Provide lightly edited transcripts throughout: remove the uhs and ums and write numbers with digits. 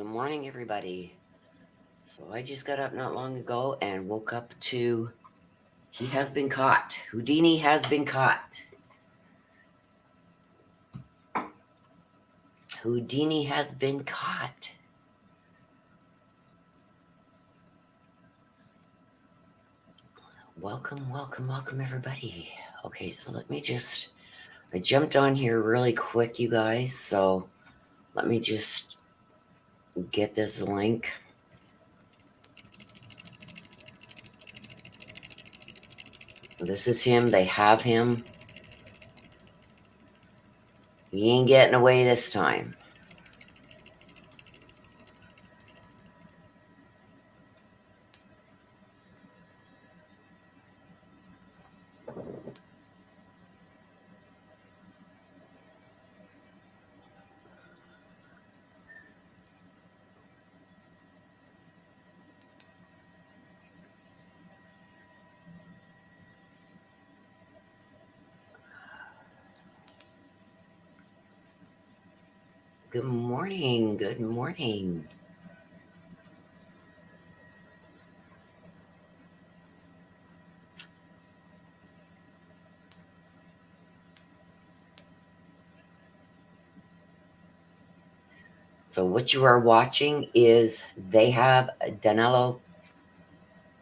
Good morning, everybody. So I just got up not long ago and woke up to he has been caught. Houdini has been caught. Houdini has been caught. Welcome, welcome, welcome, everybody. Okay, so I jumped on here really quick, you guys. So let me just get this link. This is him. They have him. He ain't getting away this time. Good morning. Good morning. So what you are watching is they have Danelo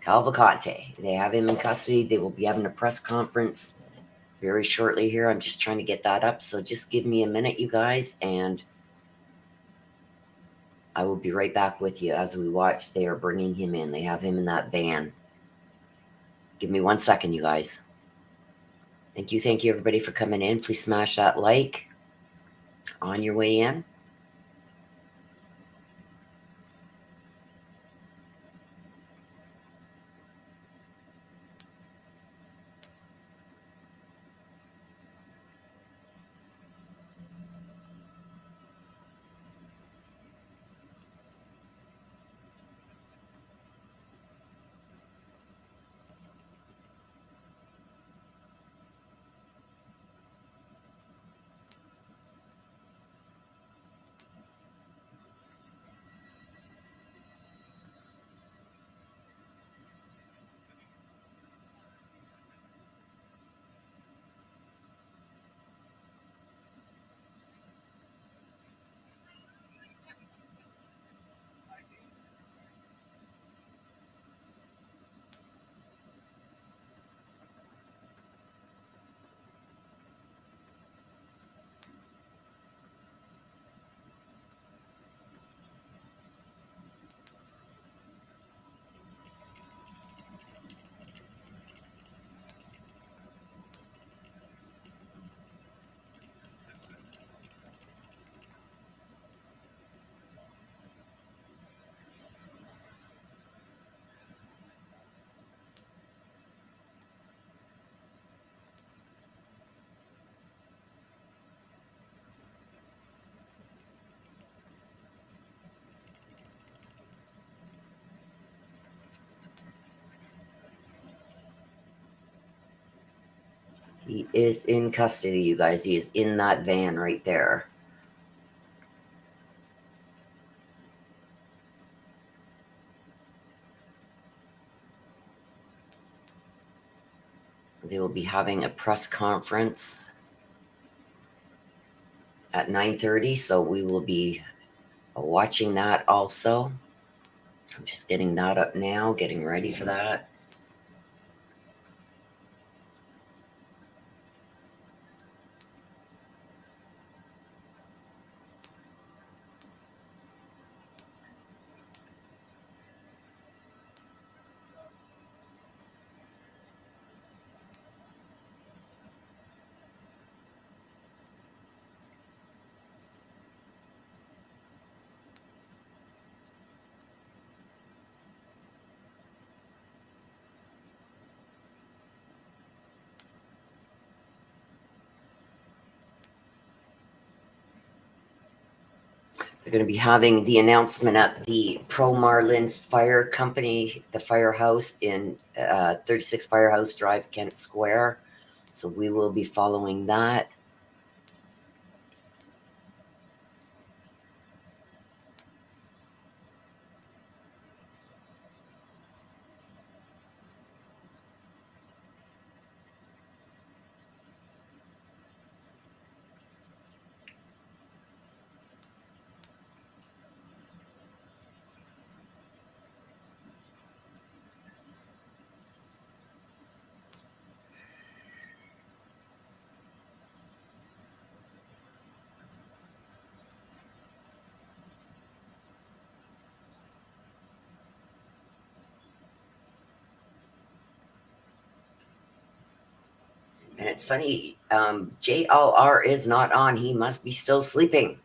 Cavalcante. They have him in custody. They will be having a press conference very shortly here. I'm just trying to get that up. So just give me a minute, you guys, and I will be right back with you as we watch. They are bringing him in. They have him in that van. Give me 1 second, you guys. Thank you, everybody, for coming in. Please smash that like on your way in. He is in custody, you guys. He is in that van right there. They will be having a press conference at 9:30, so we will be watching that also. I'm just getting that up now, getting ready for that. They're going to be having the announcement at the Pro Marlin Fire Company, the firehouse in 36 Firehouse Drive, Kent Square. So we will be following that. And it's funny, JLR is not on. He must be still sleeping.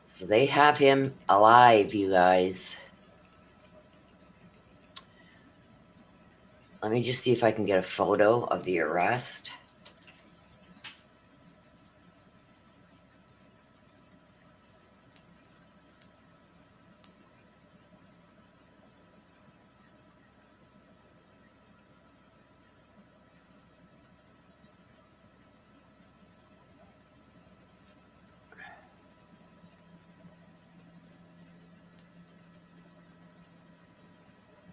So they have him alive, you guys. Let me just see if I can get a photo of the arrest.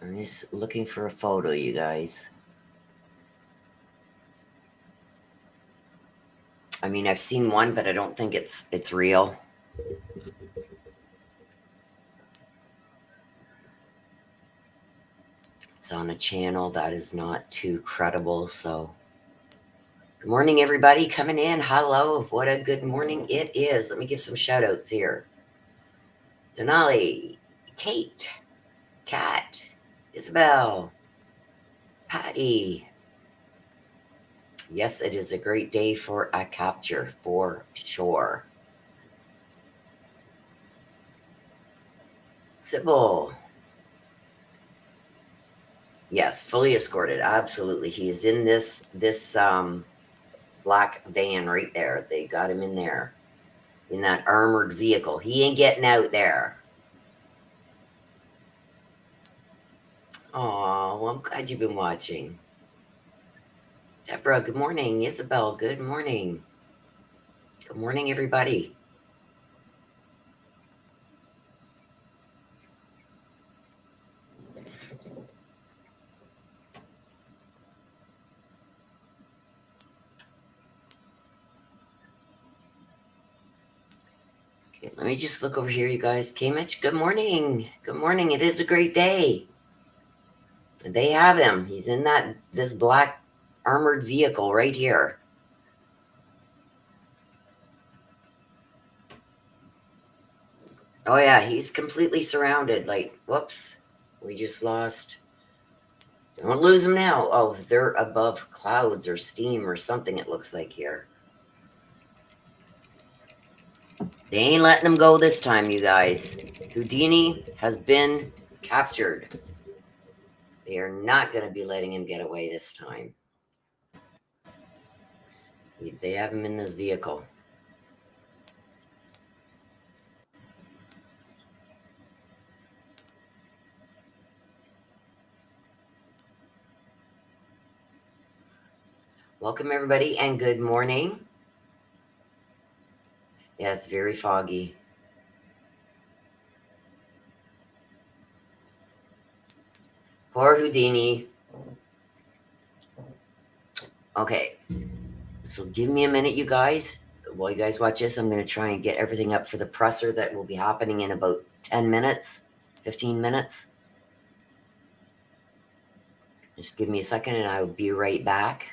I'm just looking for a photo, you guys. I mean, I've seen one, but I don't think it's real. It's on a channel that is not too credible, so. Good morning, everybody coming in. Hello. What a good morning it is. Let me give some shout outs here. Denali, Kate, Kat, Isabel, Patty. Yes, it is a great day for a capture, for sure. Sybil. Yes, fully escorted. Absolutely. He is in this black van right there. They got him in there. In that armored vehicle. He ain't getting out there. Oh, well, I'm glad you've been watching. Deborah, good morning. Isabel, good morning. Good morning, everybody. Okay, let me just look over here, you guys. Kamich, good morning. Good morning. It is a great day. They have him. He's in this black armored vehicle right here. Oh yeah, he's completely surrounded. Like, whoops, we just lost. Don't lose him now. Oh, they're above clouds or steam or something. It looks like here. They ain't letting him go this time, you guys. Houdini has been captured. They are not going to be letting him get away this time. They have him in this vehicle. Welcome, everybody, and good morning. Yes, very foggy. Poor Houdini. Okay, so give me a minute, you guys. While you guys watch this, I'm going to try and get everything up for the presser that will be happening in about 10 minutes, 15 minutes. Just give me a second and I will be right back.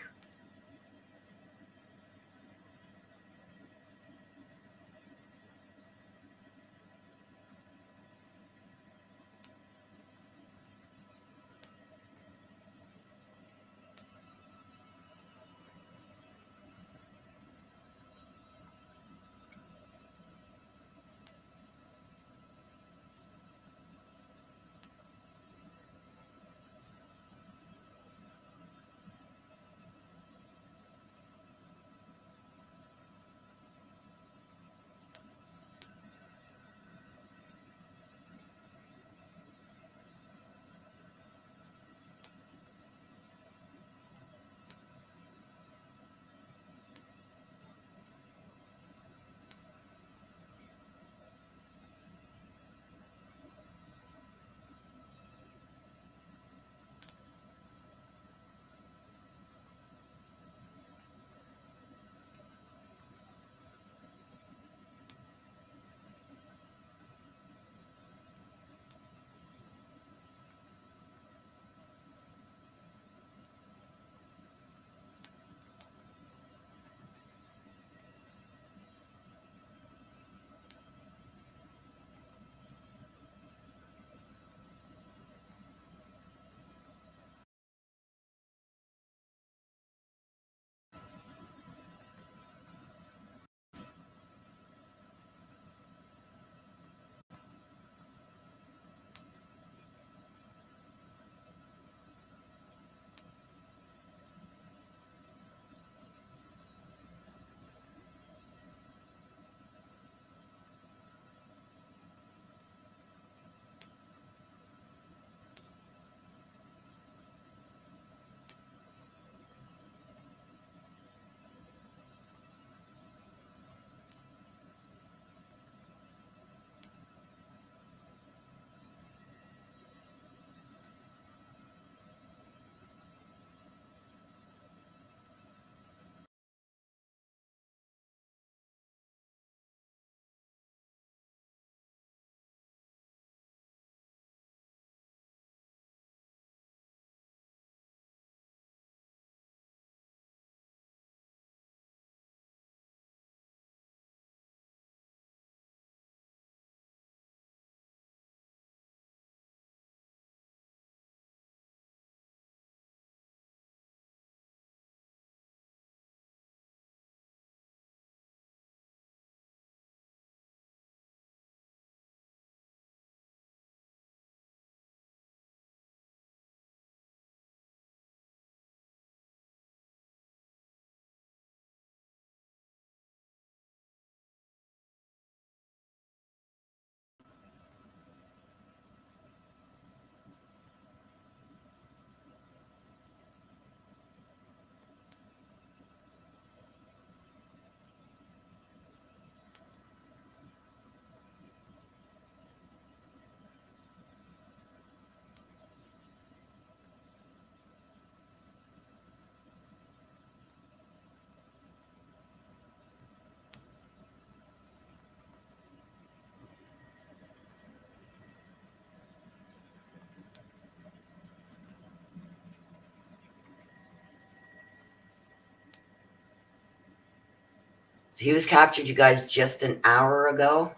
So he was captured, you guys, just an hour ago.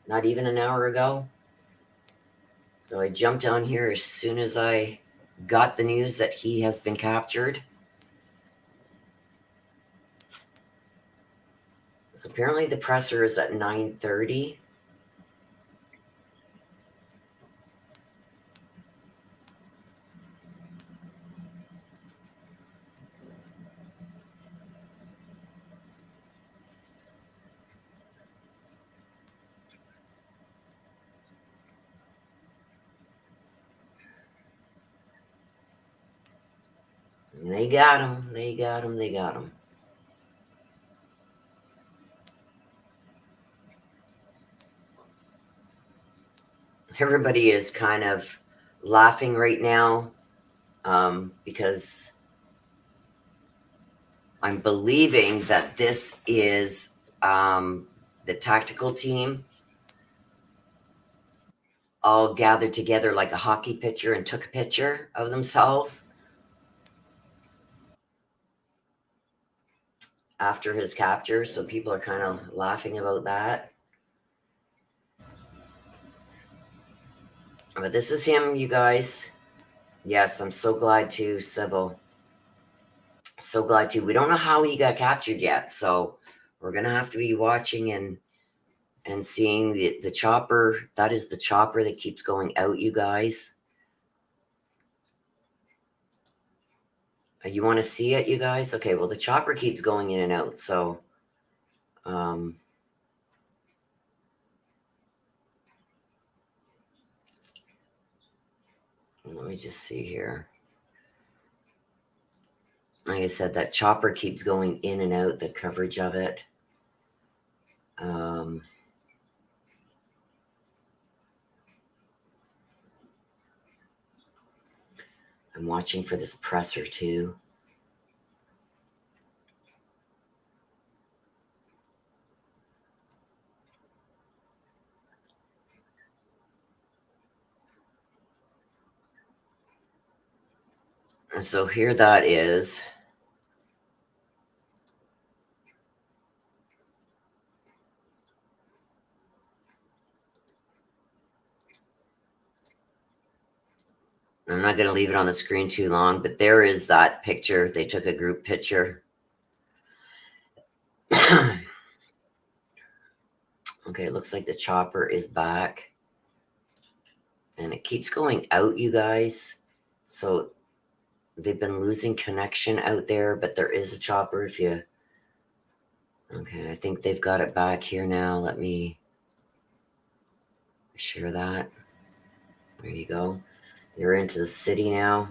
Not even an hour ago. So I jumped on here as soon as I got the news that he has been captured. So apparently the presser is at 9:30. And they got him. They got him. They got him. Everybody is kind of laughing right now because I'm believing that this is the tactical team all gathered together like a hockey pitcher and took a picture of themselves after his capture. So people are kind of laughing about that. But this is him, you guys. Yes, I'm so glad to, Sybil. So glad to. We don't know how he got captured yet, so we're gonna have to be watching and seeing the chopper. That is the chopper that keeps going out, you guys. You want to see it, you guys? Okay, well, the chopper keeps going in and out, so let me just see here. Like I said, that chopper keeps going in and out, the coverage of it. I'm watching for this presser too. And so here that is. I'm not going to leave it on the screen too long, but there is that picture. They took a group picture. Okay, it looks like the chopper is back. And it keeps going out, you guys. So they've been losing connection out there, but there is a chopper if you... Okay, I think they've got it back here now. Let me share that. There you go. You're into the city now.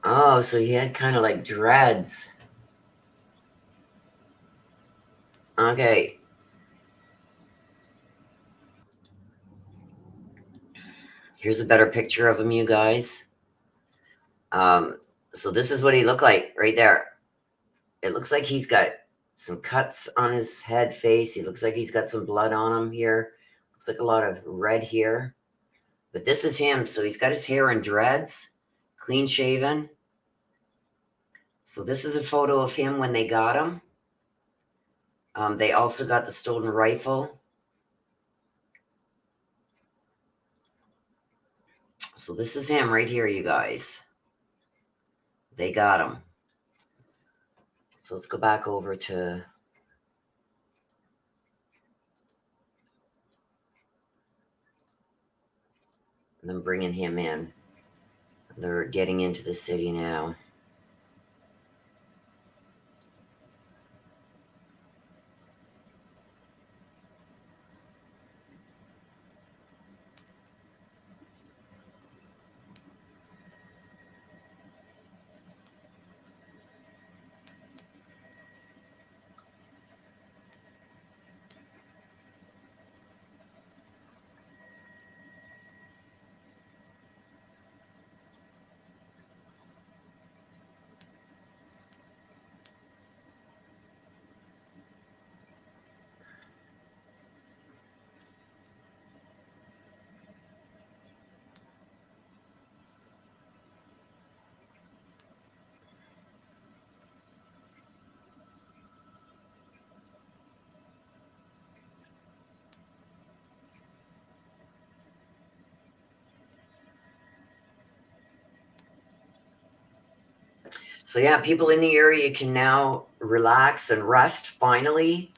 Oh, so he had kind of like dreads. Okay. Here's a better picture of him, you guys. So this is what he looked like right there. It looks like he's got some cuts on his head, face. He looks like he's got some blood on him here. Looks like a lot of red here. But this is him. So he's got his hair in dreads, clean shaven. So this is a photo of him when they got him. They also got the stolen rifle. So this is him right here, you guys. They got him. So let's go back over to... them bringing him in. They're getting into the city now. So yeah, people in the area can now relax and rest finally.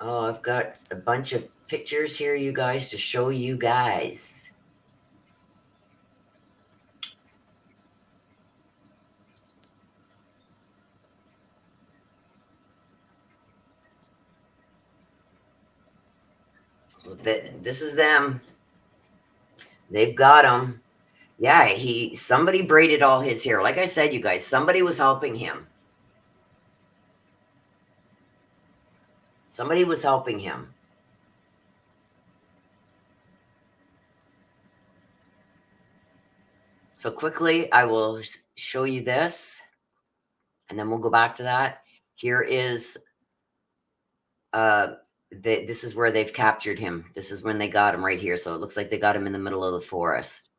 Oh, I've got a bunch of pictures here, you guys, to show you guys. So this is them. They've got him. Yeah, somebody braided all his hair. Like I said, you guys, somebody was helping him. Somebody was helping him. So quickly, I will show you this, and then we'll go back to that. Here is, this is where they've captured him. This is when they got him right here. So it looks like they got him in the middle of the forest.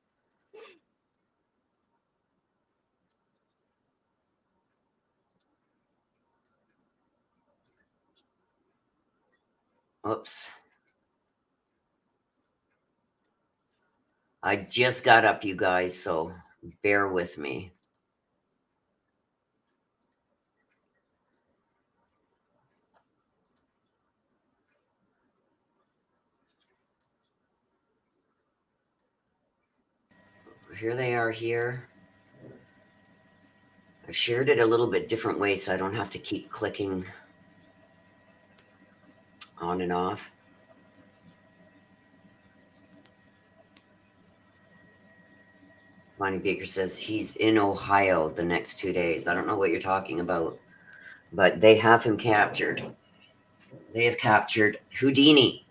Oops. I just got up, you guys, so bear with me. So here they are here. I've shared it a little bit different way so I don't have to keep clicking on and off. Bonnie Baker says he's in Ohio the next 2 days. I don't know what you're talking about, but they have him captured. They have captured Houdini.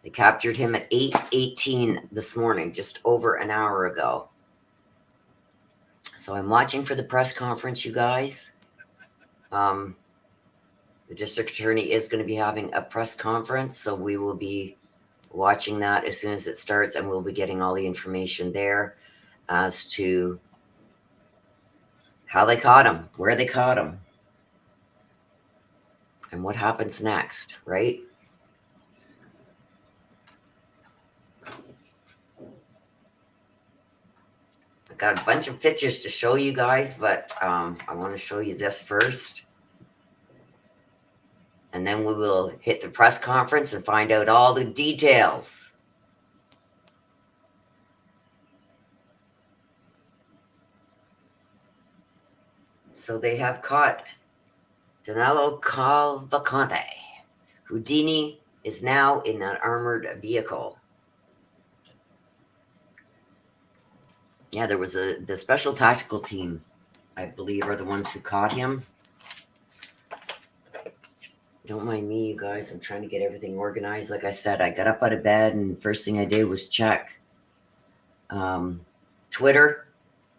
They captured him at 8:18 this morning, just over an hour ago. So I'm watching for the press conference, you guys. The district attorney is going to be having a press conference, so we will be watching that as soon as it starts, and we'll be getting all the information there as to how they caught him, where they caught him, and what happens next, right? I got a bunch of pictures to show you guys, but I want to show you this first. And then we will hit the press conference and find out all the details. So they have caught Danelo Cavalcante. Houdini is now in an armored vehicle. Yeah, there was the special tactical team, I believe, are the ones who caught him. Don't mind me, you guys. I'm trying to get everything organized. Like I said, I got up out of bed and first thing I did was check Twitter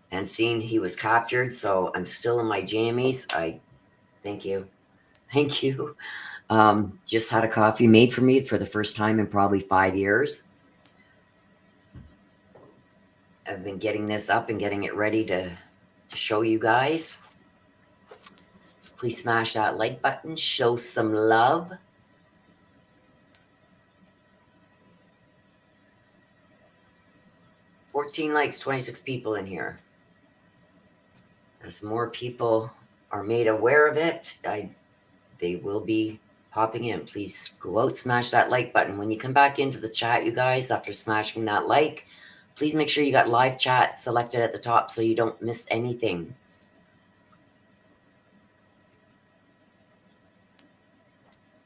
and seeing he was captured. So I'm still in my jammies. Thank you. Thank you. Just had a coffee made for me for the first time in probably 5 years. I've been getting this up and getting it ready to show you guys. So please smash that like button, show some love. $14 likes, 26 people in here. As more people are made aware of it, they will be popping in. Please go out, smash that like button. When you come back into the chat, you guys, after smashing that like, please make sure you got live chat selected at the top so you don't miss anything.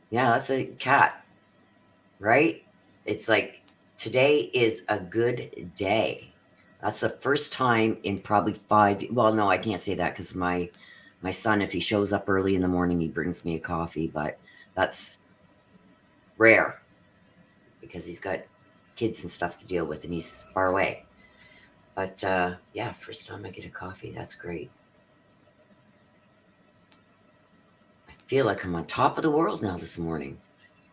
Yeah, that's a cat, right? It's like, today is a good day. That's the first time in probably well, no, I can't say that because my son, if he shows up early in the morning, he brings me a coffee, but that's rare. because he's got kids and stuff to deal with and he's far away. But yeah, first time I get a coffee. That's great. I feel like I'm on top of the world now this morning.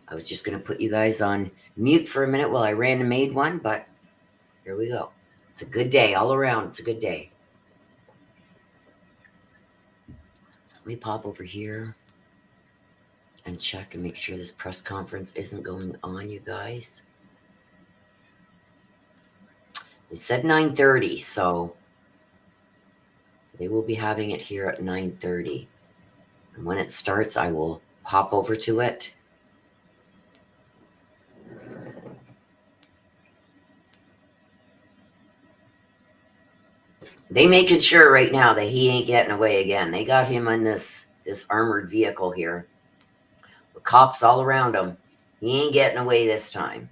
I was just going to put you guys on mute for a minute while I ran and made one, but here we go. It's a good day all around. It's a good day. So let me pop over here and check and make sure this press conference isn't going on, you guys. It said 9:30, so they will be having it here at 9:30. And when it starts, I will pop over to it. They making sure right now that he ain't getting away again. They got him in this armored vehicle here. The cops all around him. He ain't getting away this time.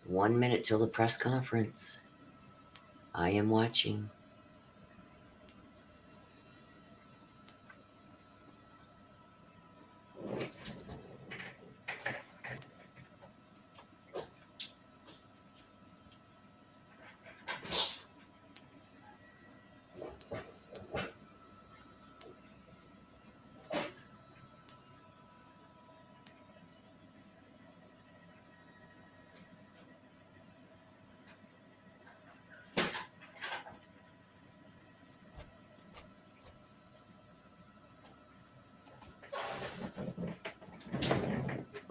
One minute till the press conference. I am watching.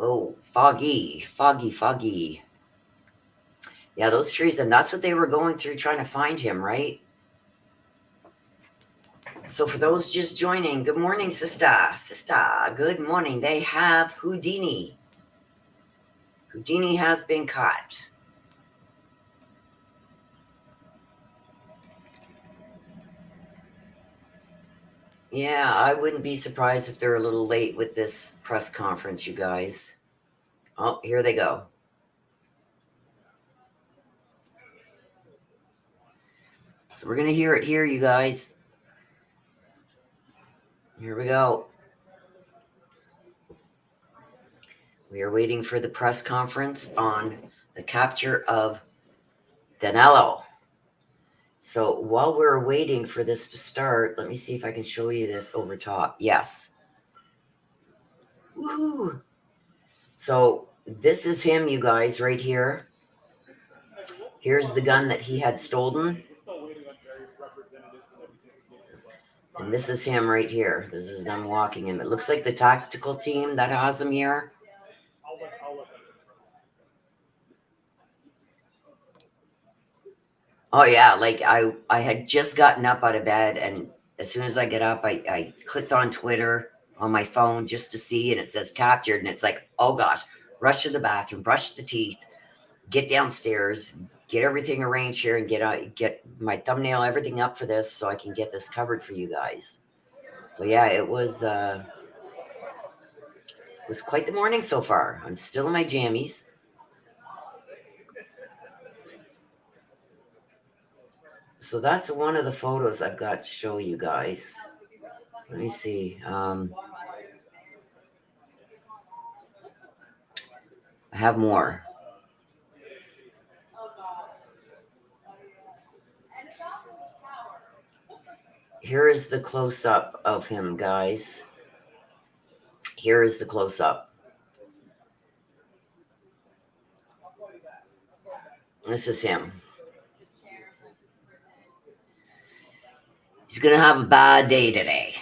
Oh, foggy. Yeah, those trees, and that's what they were going through trying to find him, right? So for those just joining, good morning, sister. Good morning. They have Houdini. Houdini has been caught. Yeah, I wouldn't be surprised if they're a little late with this press conference, you guys. Oh, here they go. So we're going to hear it here, you guys. Here we go. We are waiting for the press conference on the capture of Danelo. So while we're waiting for this to start, let me see if I can show you this over top. Yes. Woo! So this is him, you guys, right here. Here's the gun that he had stolen. And this is him right here. This is them walking him. It looks like the tactical team that has him here. Oh yeah, like I had just gotten up out of bed, and as soon as I get up, I clicked on Twitter on my phone just to see, and it says captured, and it's like, oh gosh, rush to the bathroom, brush the teeth, get downstairs, get everything arranged here, and get my thumbnail, everything up for this, so I can get this covered for you guys. So yeah, it was quite the morning so far. I'm still in my jammies. So that's one of the photos I've got to show you guys. Let me see. I have more. Here is the close-up of him, guys. Here is the close-up. This is him. He's going to have a bad day today.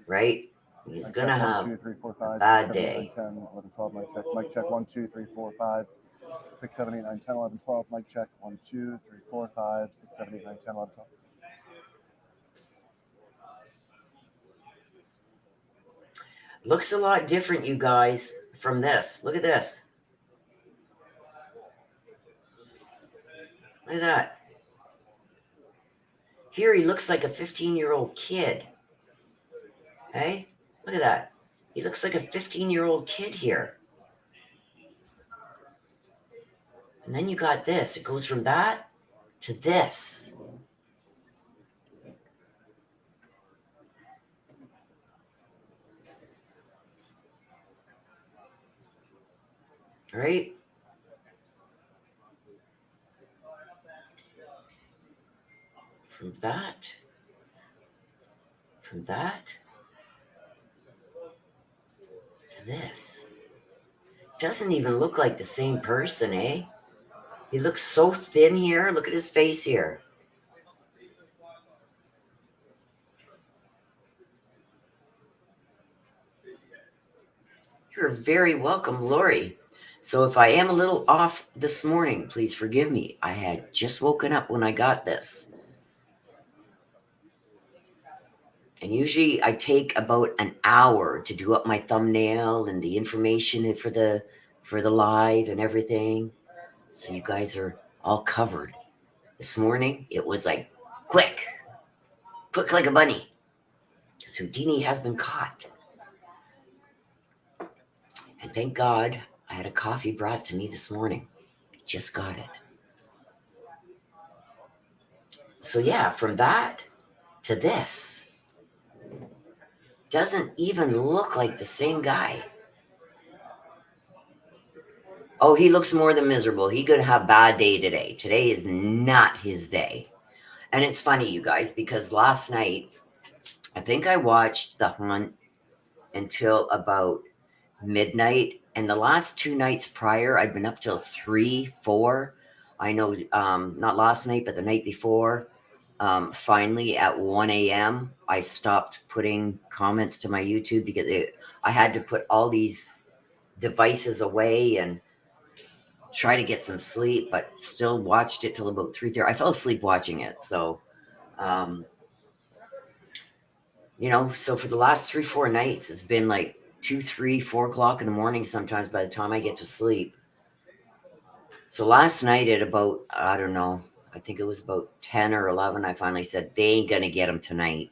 Right? He's going to have 1, 2, 3, 4, 5, a bad 6, 7, day. 8, 9, 10, 11, 12, mic check, 1, 2, 3, 4, 5, 6, 7, 8, 9, 10, 11, 12, mic check, 1, 2, 3, 4, 5, 6, 7, 8, 9, 10, 11, 12. Looks a lot different, you guys, from this. Look at this. Look at that. Here he looks like a 15-year-old kid. Hey, look at that. He looks like a 15-year-old kid here. And then you got this. It goes from that to this. Right? From that to this. Doesn't even look like the same person, eh? He looks so thin here. Look at his face here. You're very welcome, Lori. So if I am a little off this morning, please forgive me. I had just woken up when I got this. And usually I take about an hour to do up my thumbnail and the information for the live and everything. So you guys are all covered. This morning it was like quick like a bunny. Because Houdini has been caught. And thank God I had a coffee brought to me this morning. I just got it. So yeah, from that to this. Doesn't even look like the same guy. Oh, he looks more than miserable. He could have a bad day today. Today is not his day. And it's funny, you guys, because last night, I think I watched The Hunt until about midnight. And the last 2 nights prior, I'd been up till 3, 4. I know, not last night, but the night before. Finally, at 1 a.m., I stopped putting comments to my YouTube because I had to put all these devices away and try to get some sleep, but still watched it till about 3:30. I fell asleep watching it. So, so for the last 3, 4 nights, it's been like 2, 3, 4 o'clock in the morning sometimes by the time I get to sleep. So last night at about, I don't know, I think it was about 10 or 11, I finally said, they ain't going to get him tonight.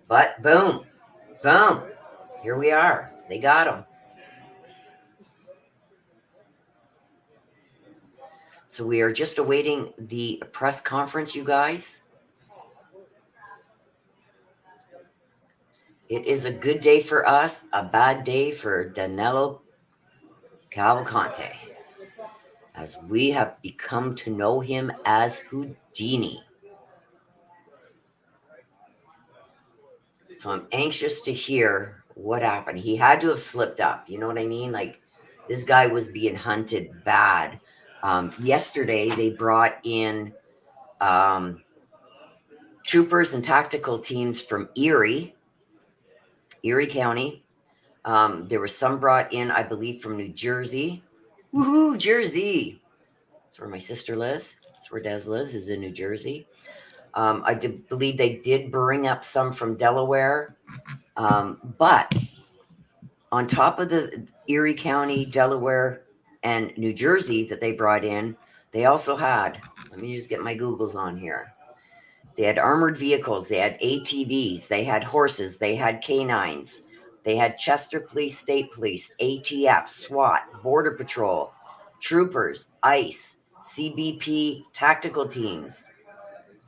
But boom, here we are. They got him. So we are just awaiting the press conference, you guys. It is a good day for us, a bad day for Danelo Cavalcante, as we have become to know him as Houdini. So I'm anxious to hear what happened. He had to have slipped up. You know what I mean? Like, this guy was being hunted bad. Yesterday, they brought in troopers and tactical teams from Erie County. There was some brought in, I believe, from New Jersey. Woohoo, Jersey! That's where my sister lives. That's where Des lives, is in New Jersey. I believe they did bring up some from Delaware. But on top of the Erie County, Delaware, and New Jersey that they brought in, they also had, let me just get my Googles on here. They had armored vehicles, they had ATVs, they had horses, they had canines, they had Chester Police, State Police, ATF, SWAT, Border Patrol, troopers, ICE, CBP tactical teams,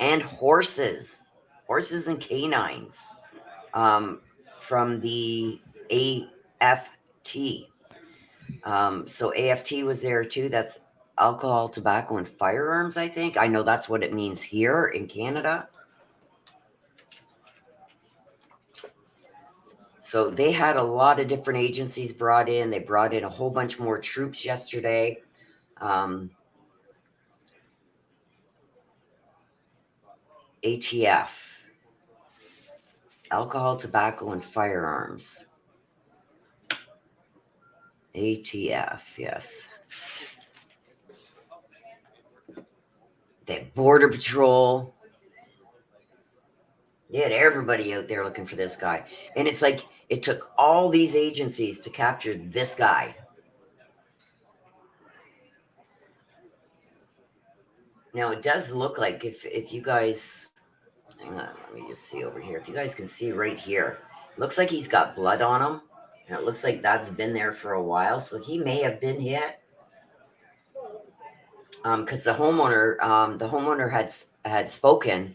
and horses and canines from the AFT. So AFT was there too. That's alcohol, tobacco, and firearms, I think. I know that's what it means here in Canada. So they had a lot of different agencies brought in. They brought in a whole bunch more troops yesterday. ATF, alcohol, tobacco, and firearms. ATF, yes. The Border Patrol. They had everybody out there looking for this guy. And it's like it took all these agencies to capture this guy. Now, it does look like if you guys, hang on, let me just see over here. If you guys can see right here, it looks like he's got blood on him. And it looks like that's been there for a while. So he may have been hit. because the homeowner had spoken,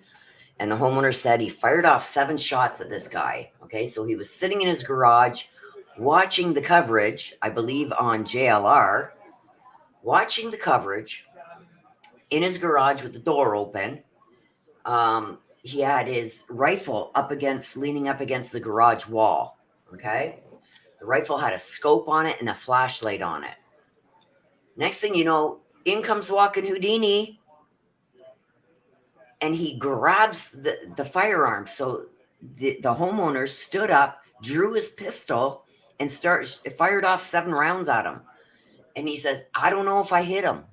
and the homeowner said he fired off 7 shots at this guy. Okay, so he was sitting in his garage watching the coverage, I believe on JLR, watching the coverage in his garage with the door open. He had his rifle leaning up against the garage wall. Okay, the rifle had a scope on it and a flashlight on it. Next thing you know, in comes walking Houdini, and he grabs the firearm. So the homeowner stood up, drew his pistol, and fired off 7 rounds at him. And he says, I don't know if I hit him.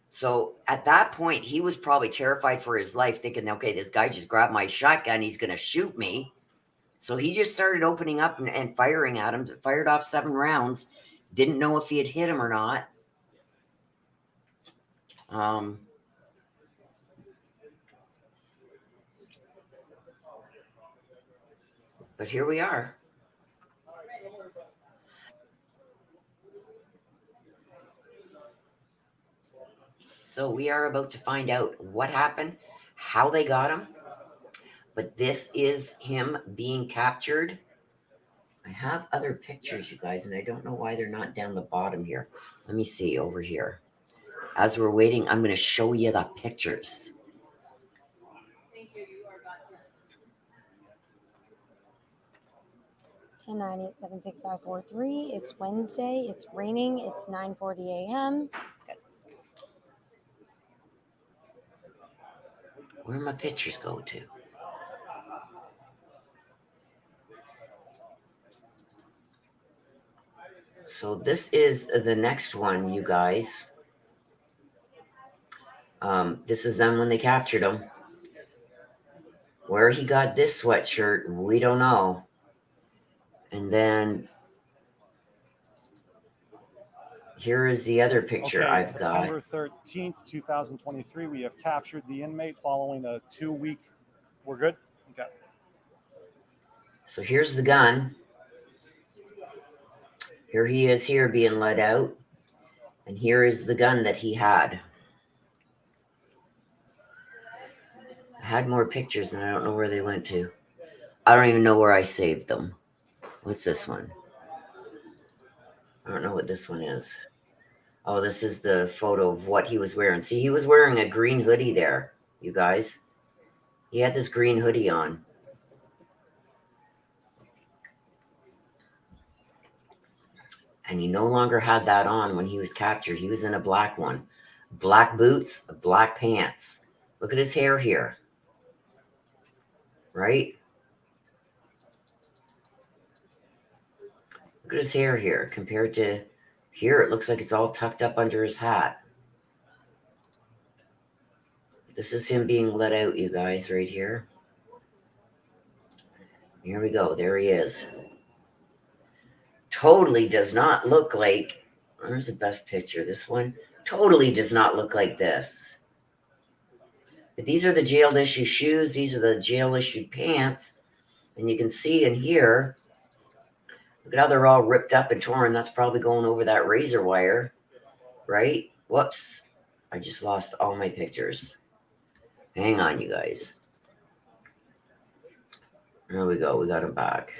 So at that point, he was probably terrified for his life, thinking, okay, this guy just grabbed my shotgun. He's going to shoot me. So he just started opening up and firing at him, fired off 7 rounds. Didn't know if he had hit him or not. But here we are. So we are about to find out what happened, how they got him. But this is him being captured. I have other pictures, you guys, and I don't know why they're not down the bottom here. Let me see over here. As we're waiting, I'm going to show you the pictures. Thank you. 1098-76543. It's Wednesday. It's raining. It's 9:40 a.m. Good. Where my pictures go to? So this is the next one, you guys. This is them when they captured him. Where he got this sweatshirt, we don't know. And then here is the other picture Okay, I've got. September 13th, 2023, we have captured the inmate following a 2-week. We're good? Okay. So here's the gun. Here he is here being let out. And here is the gun that he had. I had more pictures and I don't know where they went to. I don't even know where I saved them. What's this one? I don't know what this one is. Oh, this is the photo of what he was wearing. See, he was wearing a green hoodie there, you guys. He had this green hoodie on. And he no longer had that on when he was captured. He was in a black one. Black boots, black pants. Look at his hair here. Right? Look at his hair here compared to here. It looks like it's all tucked up under his hat. This is him being let out, you guys, right here. Here we go. There he is. Totally does not look like, where's the best picture? This one totally does not look like this. But these are the jail issue shoes. These are the jail issued pants. And you can see in here, look at how they're all ripped up and torn. That's probably going over that razor wire, right? Whoops. I just lost all my pictures. Hang on, you guys. There we go. We got him back.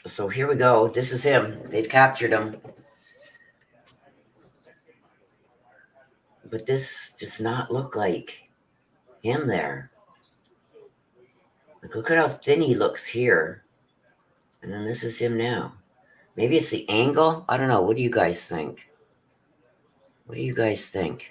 So here we go. This is him. They've captured him. But this does not look like him there. Like, look at how thin he looks here. And then this is him now. Maybe it's the angle. I don't know. What do you guys think? What do you guys think?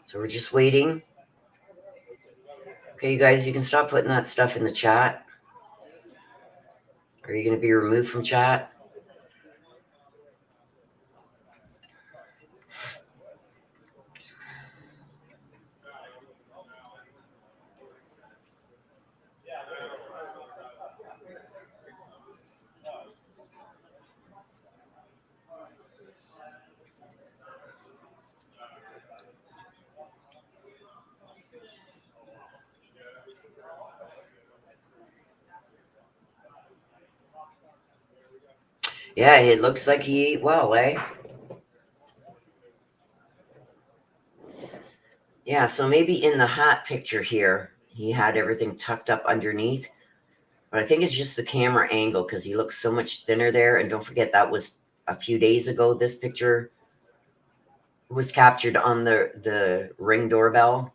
So we're just waiting. Okay, you guys, you can stop putting that stuff in the chat. Are you going to be removed from chat? Yeah, it looks like he ate well, eh? Yeah, so maybe in the hot picture here, he had everything tucked up underneath. But I think it's just the camera angle because he looks so much thinner there. And don't forget, that was a few days ago. This picture was captured on the Ring doorbell.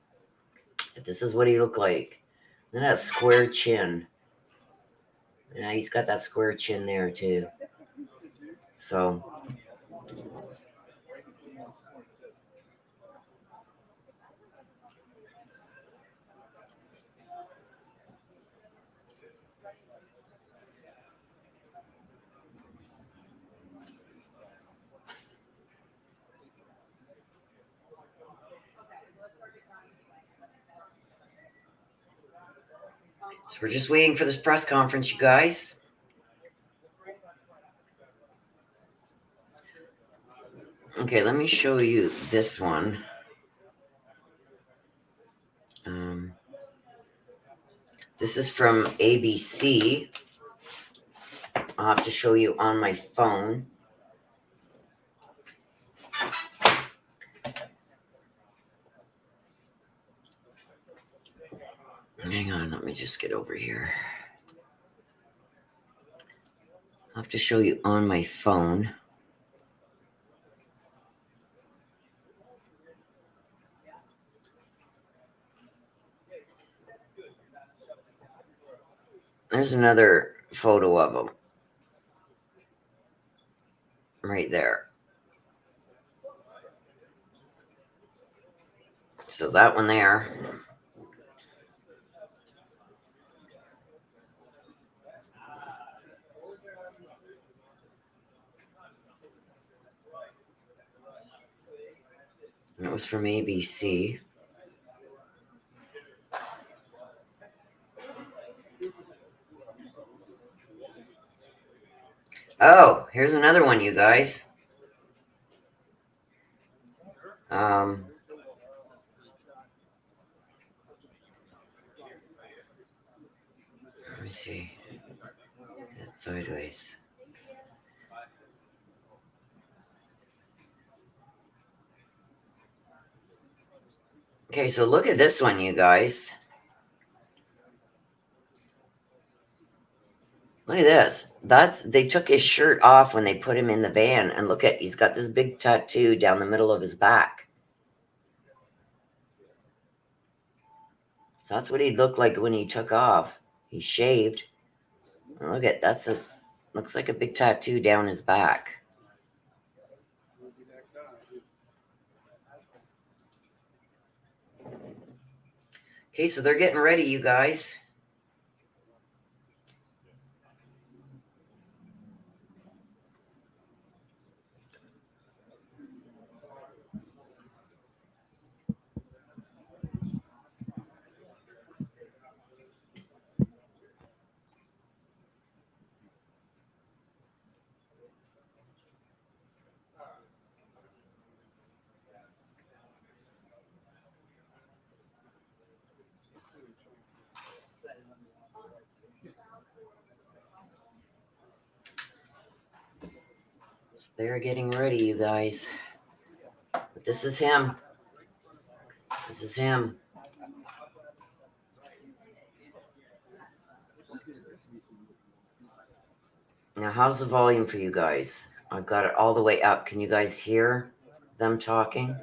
This is what he looked like. And that square chin. Yeah, he's got that square chin there too. So we're just waiting for this press conference, you guys. Okay, let me show you this one. This is from ABC. I'll have to show you on my phone. Hang on, let me just get over here. I'll have to show you on my phone. There's another photo of him. Right there. So that one there. That was from ABC. Oh, here's another one, you guys. Let me see. That's sideways. Okay, so look at this one, you guys. Look at this. They took his shirt off when they put him in the van, and look at, he's got this big tattoo down the middle of his back. So that's what he'd look like when he took off. He shaved. And look at, looks like a big tattoo down his back. Okay, so they're getting ready, you guys. They're getting ready, you guys. But this is him. This is him. Now, how's the volume for you guys? I've got it all the way up. Can you guys hear them talking?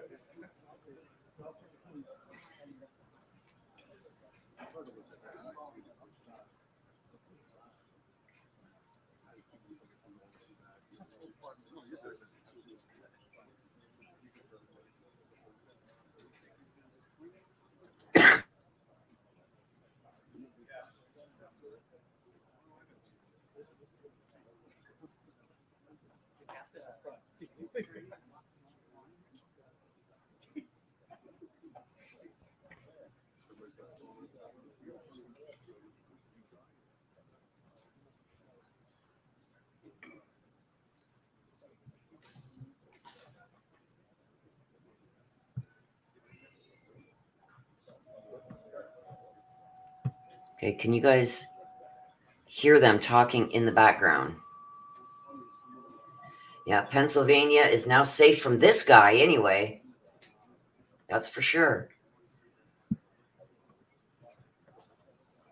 Okay, can you guys hear them talking in the background? Yeah, Pennsylvania is now safe from this guy anyway. That's for sure.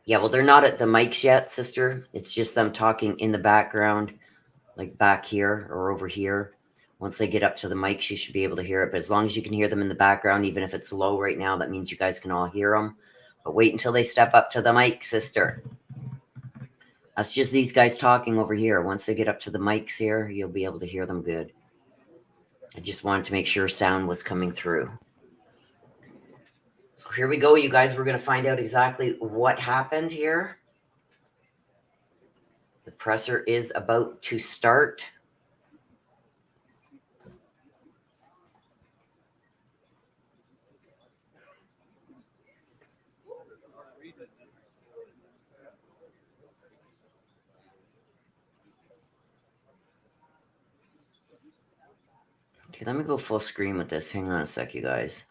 Yeah, well, they're not at the mics yet, sister. It's just them talking in the background, like back here or over here. Once they get up to the mics, you should be able to hear it. But as long as you can hear them in the background, even if it's low right now, that means you guys can all hear them. But wait until they step up to the mic, sister. That's just these guys talking over here. Once they get up to the mics here, you'll be able to hear them good. I just wanted to make sure sound was coming through. So here we go, you guys. We're going to find out exactly what happened here. The presser is about to start. Okay, let me go full screen with this. Hang on a sec, you guys.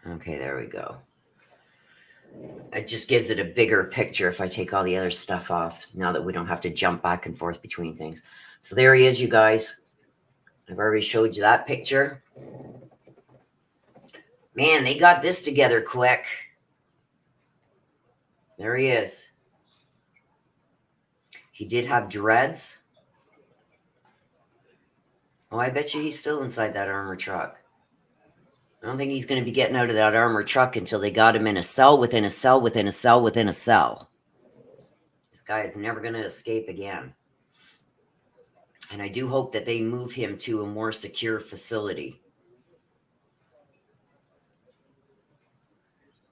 Okay, there we go. It just gives it a bigger picture if I take all the other stuff off, now that we don't have to jump back and forth between things. So there he is, you guys. I've already showed you that picture. Man, they got this together quick. There he is. He did have dreads. Oh, I bet you he's still inside that armored truck. I don't think he's going to be getting out of that armored truck until they got him in a cell within a cell within a cell within a cell. This guy is never going to escape again. And I do hope that they move him to a more secure facility.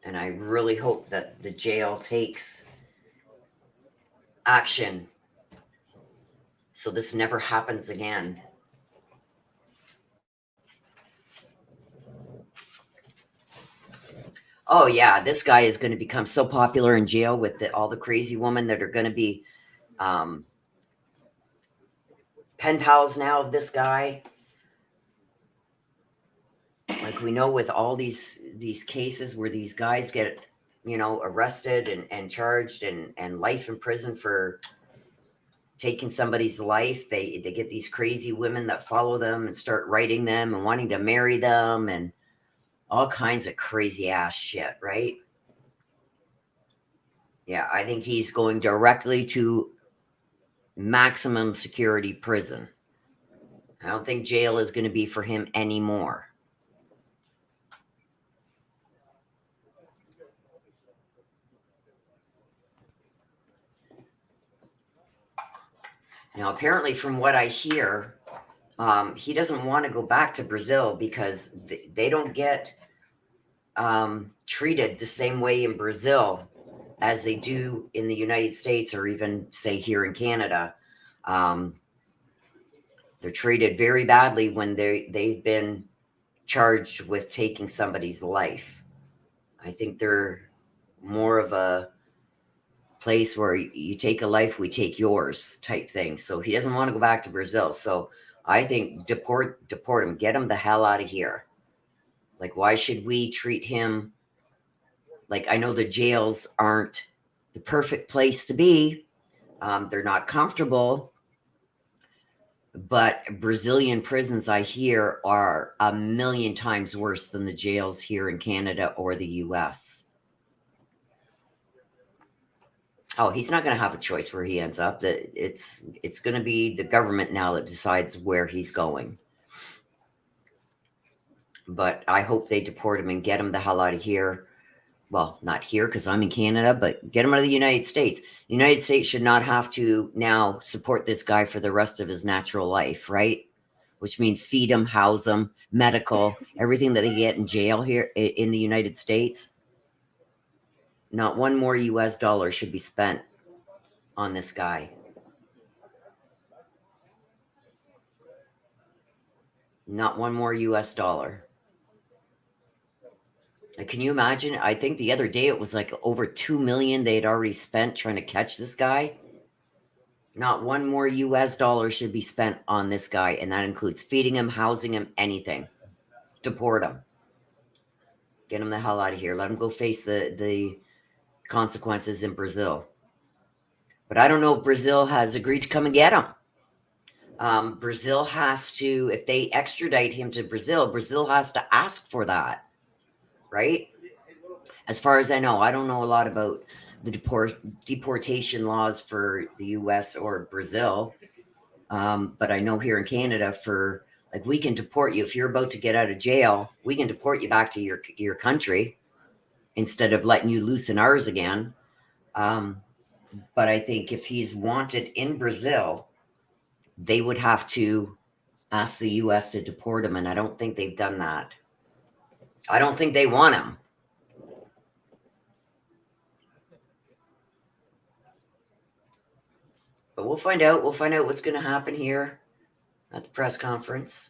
And I really hope that the jail takes action so this never happens again. Oh, yeah, this guy is going to become so popular in jail with all the crazy women that are going to be pen pals now of this guy. Like we know with all these cases where these guys get, arrested and charged and life in prison for taking somebody's life, they get these crazy women that follow them and start writing them and wanting to marry them and all kinds of crazy ass shit, right? Yeah, I think he's going directly to maximum security prison. I don't think jail is going to be for him anymore. Now, apparently, from what I hear, he doesn't want to go back to Brazil because they don't get treated the same way in Brazil as they do in the United States or even, say, here in Canada. They're treated very badly when they've been charged with taking somebody's life. I think they're more of a place where you take a life, we take yours type thing. So he doesn't want to go back to Brazil. So I think deport him, get him the hell out of here. Like, why should we treat him? Like, I know the jails aren't the perfect place to be. They're not comfortable. But Brazilian prisons, I hear, are a million times worse than the jails here in Canada or the US. Oh, he's not going to have a choice where he ends up. It's going to be the government now that decides where he's going. But I hope they deport him and get him the hell out of here. Well, not here because I'm in Canada, but get him out of the United States. The United States should not have to now support this guy for the rest of his natural life, right? Which means feed him, house him, medical, everything that they get in jail here in the United States. Not one more US dollar should be spent on this guy. Not one more US dollar. Like, can you imagine? I think the other day it was like over 2 million they had already spent trying to catch this guy. Not one more US dollar should be spent on this guy, and that includes feeding him, housing him, anything. Deport him. Get him the hell out of here. Let him go face the consequences in Brazil. But I don't know if Brazil has agreed to come and get him. Brazil has to, if they extradite him to Brazil, Brazil has to ask for that, right? As far as I know, I don't know a lot about the deportation laws for the US or Brazil. But I know here in Canada, for like, we can deport you if you're about to get out of jail. We can deport you back to your country instead of letting you loose in ours again. But I think if he's wanted in Brazil, they would have to ask the US to deport him, and I don't think they've done that. I don't think they want him. But we'll find out. We'll find out what's going to happen here at the press conference.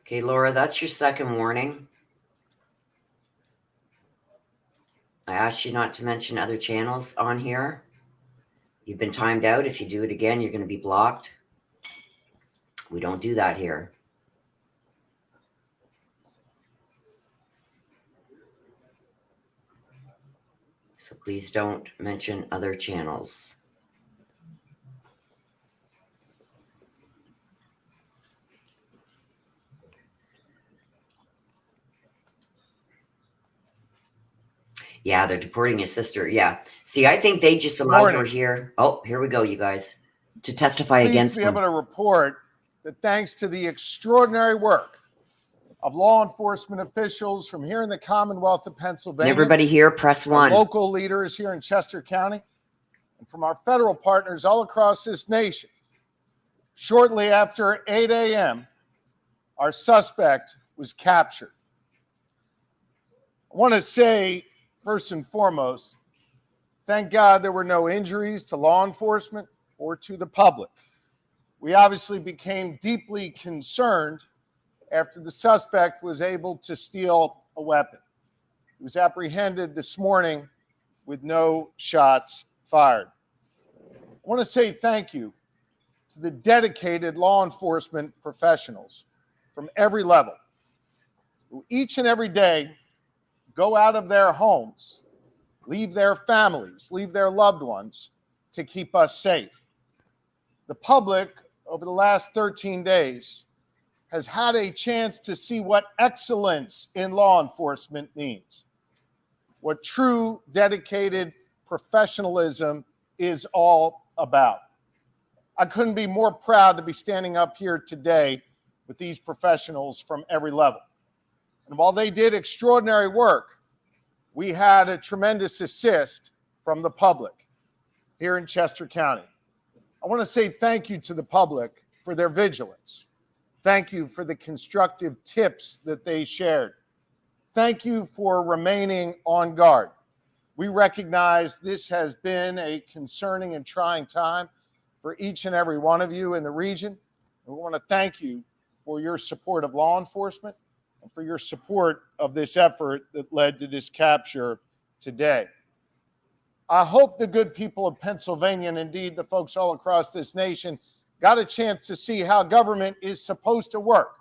Okay, Laura, that's your second warning. I asked you not to mention other channels on here. You've been timed out. If you do it again, you're going to be blocked. We don't do that here. So please don't mention other channels. Yeah, they're deporting his sister. Yeah. See, I think they just allowed her here. Oh, here we go, you guys, to testify against him. Pleased to be able to report that thanks to the extraordinary work of law enforcement officials from here in the Commonwealth of Pennsylvania. And everybody here, press 1. Local leaders here in Chester County, and from our federal partners all across this nation. Shortly after 8 a.m., our suspect was captured. I want to say, first and foremost, thank God there were no injuries to law enforcement or to the public. We obviously became deeply concerned after the suspect was able to steal a weapon. He was apprehended this morning with no shots fired. I want to say thank you to the dedicated law enforcement professionals from every level who each and every day go out of their homes, leave their families, leave their loved ones to keep us safe. The public, over the last 13 days, has had a chance to see what excellence in law enforcement means, what true dedicated professionalism is all about. I couldn't be more proud to be standing up here today with these professionals from every level. And while they did extraordinary work, we had a tremendous assist from the public here in Chester County. I want to say thank you to the public for their vigilance. Thank you for the constructive tips that they shared. Thank you for remaining on guard. We recognize this has been a concerning and trying time for each and every one of you in the region. And we want to thank you for your support of law enforcement and for your support of this effort that led to this capture today. I hope the good people of Pennsylvania, and indeed the folks all across this nation, got a chance to see how government is supposed to work,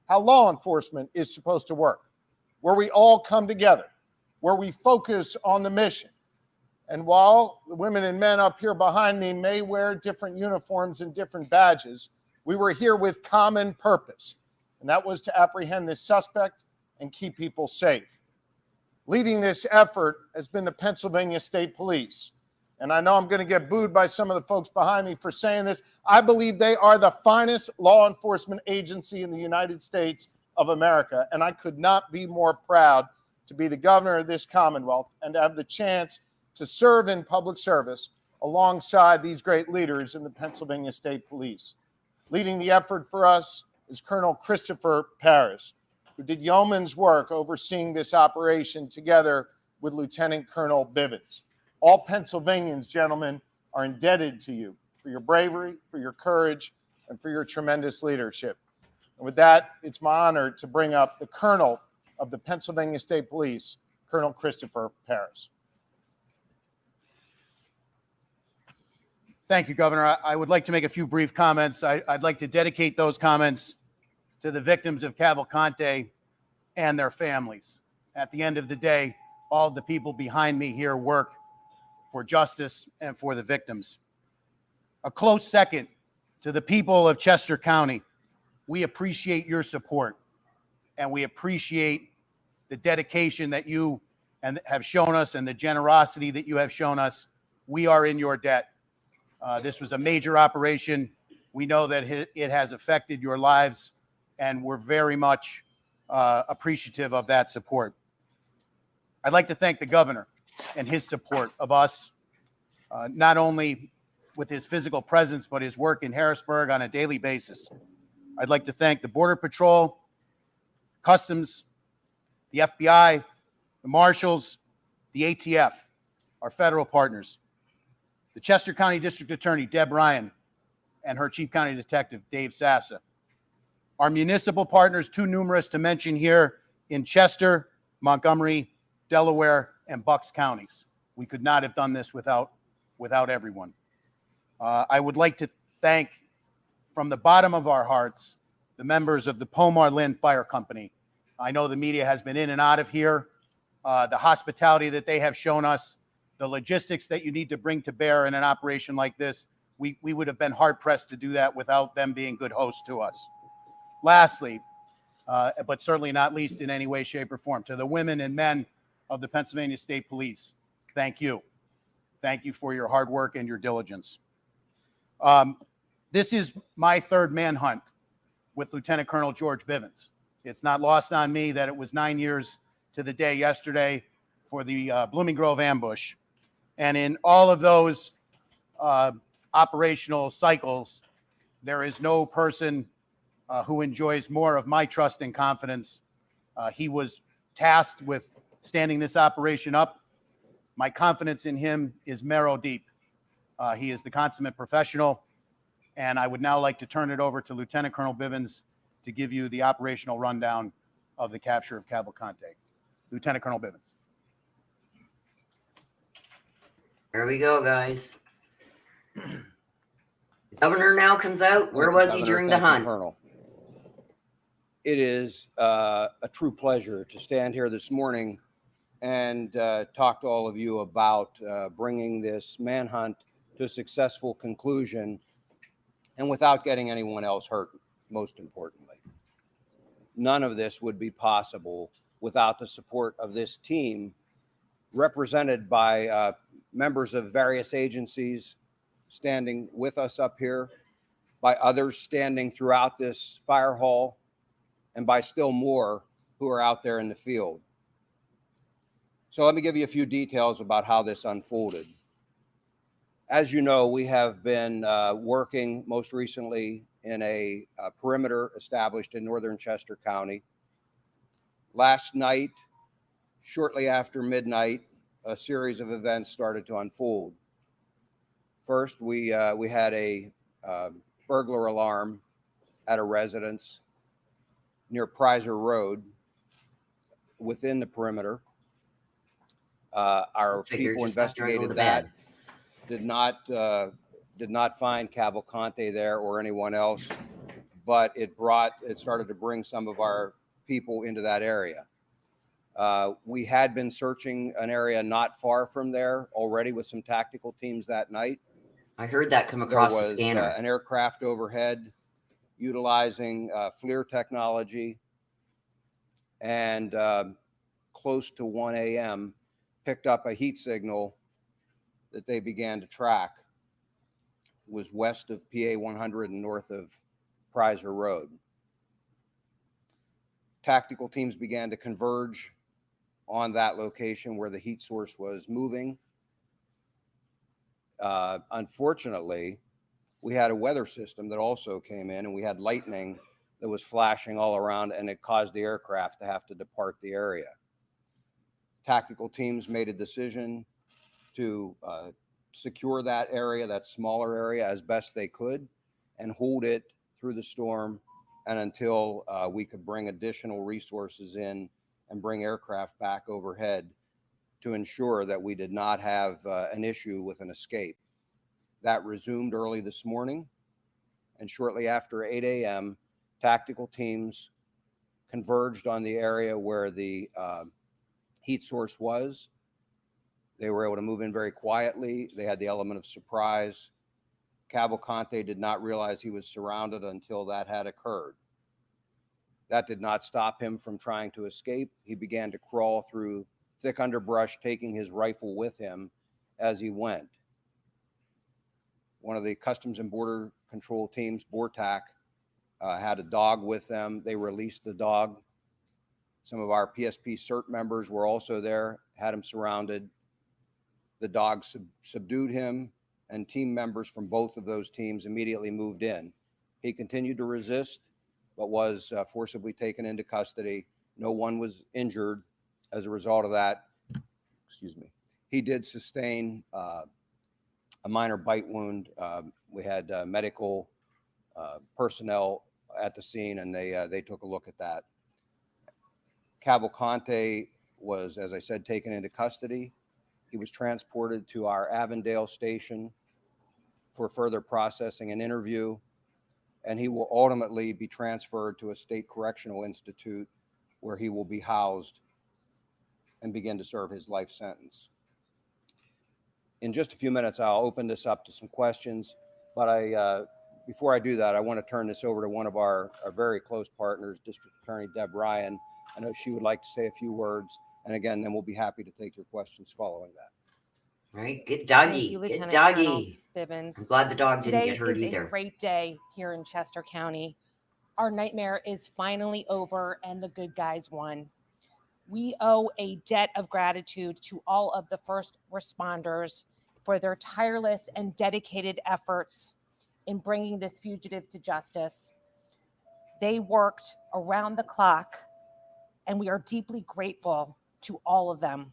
how law enforcement is supposed to work, where we all come together, where we focus on the mission. And while the women and men up here behind me may wear different uniforms and different badges, we were here with common purpose, and that was to apprehend this suspect and keep people safe. Leading this effort has been the Pennsylvania State Police. And I know I'm going to get booed by some of the folks behind me for saying this. I believe they are the finest law enforcement agency in the United States of America. And I could not be more proud to be the governor of this Commonwealth and to have the chance to serve in public service alongside these great leaders in the Pennsylvania State Police. Leading the effort for us is Colonel Christopher Paris, who did yeoman's work overseeing this operation together with Lieutenant Colonel Bivens. All Pennsylvanians, gentlemen, are indebted to you for your bravery, for your courage, and for your tremendous leadership. And with that, it's my honor to bring up the Colonel of the Pennsylvania State Police, Colonel Christopher Paris. Thank you, Governor. I would like to make a few brief comments. I'd like to dedicate those comments to the victims of Cavalcante and their families. At the end of the day, all of the people behind me here work for justice and for the victims. A close second to the people of Chester County. We appreciate your support, and we appreciate the dedication that you have shown us and the generosity that you have shown us. We are in your debt. This was a major operation. We know that it has affected your lives, and we're very much appreciative of that support. I'd like to thank the governor and his support of us, not only with his physical presence, but his work in Harrisburg on a daily basis. I'd like to thank the Border Patrol, Customs, the FBI, the Marshals, the ATF, our federal partners, the Chester County District Attorney, Deb Ryan, and her Chief County Detective, Dave Sassa. Our municipal partners, too numerous to mention here, in Chester, Montgomery, Delaware, and Bucks counties. We could not have done this without everyone. I would like to thank, from the bottom of our hearts, the members of the Pomar Lynn Fire Company. I know the media has been in and out of here. The hospitality that they have shown us, the logistics that you need to bring to bear in an operation like this, we would have been hard-pressed to do that without them being good hosts to us. Lastly, but certainly not least in any way, shape, or form, to the women and men of the Pennsylvania State Police, thank you. Thank you for your hard work and your diligence. This is my third manhunt with Lieutenant Colonel George Bivens. It's not lost on me that it was 9 years to the day yesterday for the Blooming Grove ambush. And in all of those operational cycles, there is no person who enjoys more of my trust and confidence. He was tasked with standing this operation up. My confidence in him is marrow deep. He is the consummate professional. And I would now like to turn it over to Lieutenant Colonel Bivens to give you the operational rundown of the capture of Cavalcante. Lieutenant Colonel Bivens. Here we go, guys. The governor now comes out. Where was he during the hunt? Colonel. It is a true pleasure to stand here this morning and talk to all of you about bringing this manhunt to a successful conclusion and without getting anyone else hurt, most importantly. None of this would be possible without the support of this team represented by members of various agencies standing with us up here, by others standing throughout this fire hall, and by still more who are out there in the field. So let me give you a few details about how this unfolded. As you know, we have been working most recently in a perimeter established in northern Chester County. Last night, shortly after midnight, a series of events started to unfold. First, we had a burglar alarm at a residence near Prizer Road within the perimeter. Our people investigated that. Did not find Cavalcante there or anyone else, but it started to bring some of our people into that area. We had been searching an area not far from there already with some tactical teams that night. I heard that come across the there was, scanner. An aircraft overhead utilizing FLIR technology, and close to 1 a.m. picked up a heat signal that they began to track. It was west of PA 100 and north of Prizer Road. Tactical teams began to converge on that location where the heat source was moving. Unfortunately, we had a weather system that also came in, and we had lightning that was flashing all around, and it caused the aircraft to have to depart the area. Tactical teams made a decision to secure that area, that smaller area, as best they could, and hold it through the storm and until we could bring additional resources in and bring aircraft back overhead to ensure that we did not have an issue with an escape. That resumed early this morning, and shortly after 8 a.m., tactical teams converged on the area where the heat source was. They were able to move in very quietly. They had the element of surprise. Cavalcante did not realize he was surrounded until that had occurred. That did not stop him from trying to escape. He began to crawl through thick underbrush, taking his rifle with him as he went. One of the Customs and Border Control teams, BORTAC, had a dog with them. They released the dog. Some of our PSP CERT members were also there, had him surrounded. The dog subdued him, and team members from both of those teams immediately moved in. He continued to resist, but was forcibly taken into custody. No one was injured as a result of that. Excuse me. He did sustain a minor bite wound. We had medical personnel at the scene, and they took a look at that. Cavalcante was, as I said, taken into custody. He was transported to our Avondale station for further processing and interview, and he will ultimately be transferred to a state correctional institute where he will be housed and begin to serve his life sentence. In just a few minutes, I'll open this up to some questions, but before I do that, I want to turn this over to one of our very close partners, District Attorney Deb Ryan. I know she would like to say a few words, and again, then we'll be happy to take your questions following that. All right, get Thank doggy, you, get Lieutenant doggy. Colonel Bibbins. I'm glad the dog didn't Today get hurt is either. a great day here in Chester County. Our nightmare is finally over and the good guys won. We owe a debt of gratitude to all of the first responders for their tireless and dedicated efforts in bringing this fugitive to justice. They worked around the clock, and we are deeply grateful to all of them.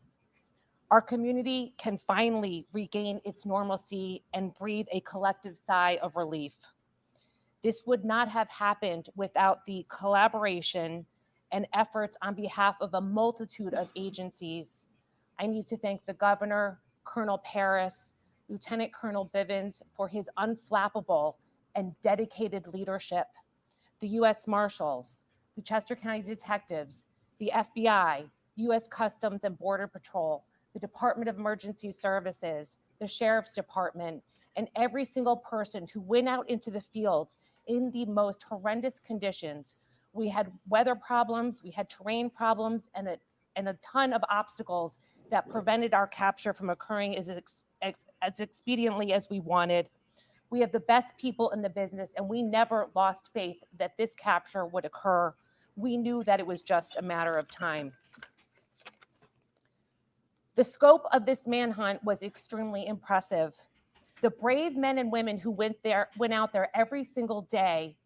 Our community can finally regain its normalcy and breathe a collective sigh of relief. This would not have happened without the collaboration and efforts on behalf of a multitude of agencies. I need to thank the governor, Colonel Paris, Lieutenant Colonel Bivens for his unflappable and dedicated leadership, the U.S. Marshals, the Chester County Detectives, the FBI, U.S. Customs and Border Patrol, the Department of Emergency Services, the Sheriff's Department, and every single person who went out into the field in the most horrendous conditions. We had weather problems, we had terrain problems, and a ton of obstacles that prevented our capture from occurring as expediently as we wanted. We have the best people in the business, and we never lost faith that this capture would occur. We knew that it was just a matter of time. The scope of this manhunt was extremely impressive. The brave men and women who went out there every single day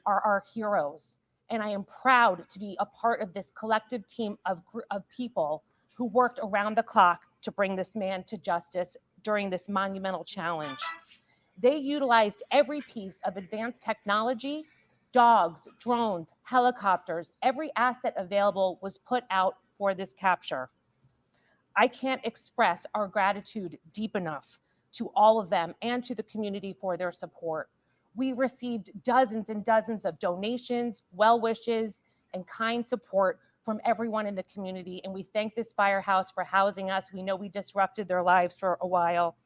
are our heroes. And I am proud to be a part of this collective team of people who worked around the clock to bring this man to justice during this monumental challenge. They utilized every piece of advanced technology, dogs, drones, helicopters, every asset available was put out for this capture. I can't express our gratitude deep enough to all of them and to the community for their support. We received dozens and dozens of donations, well wishes, and kind support from everyone in the community, and we thank this firehouse for housing us. We know we disrupted their lives for a while.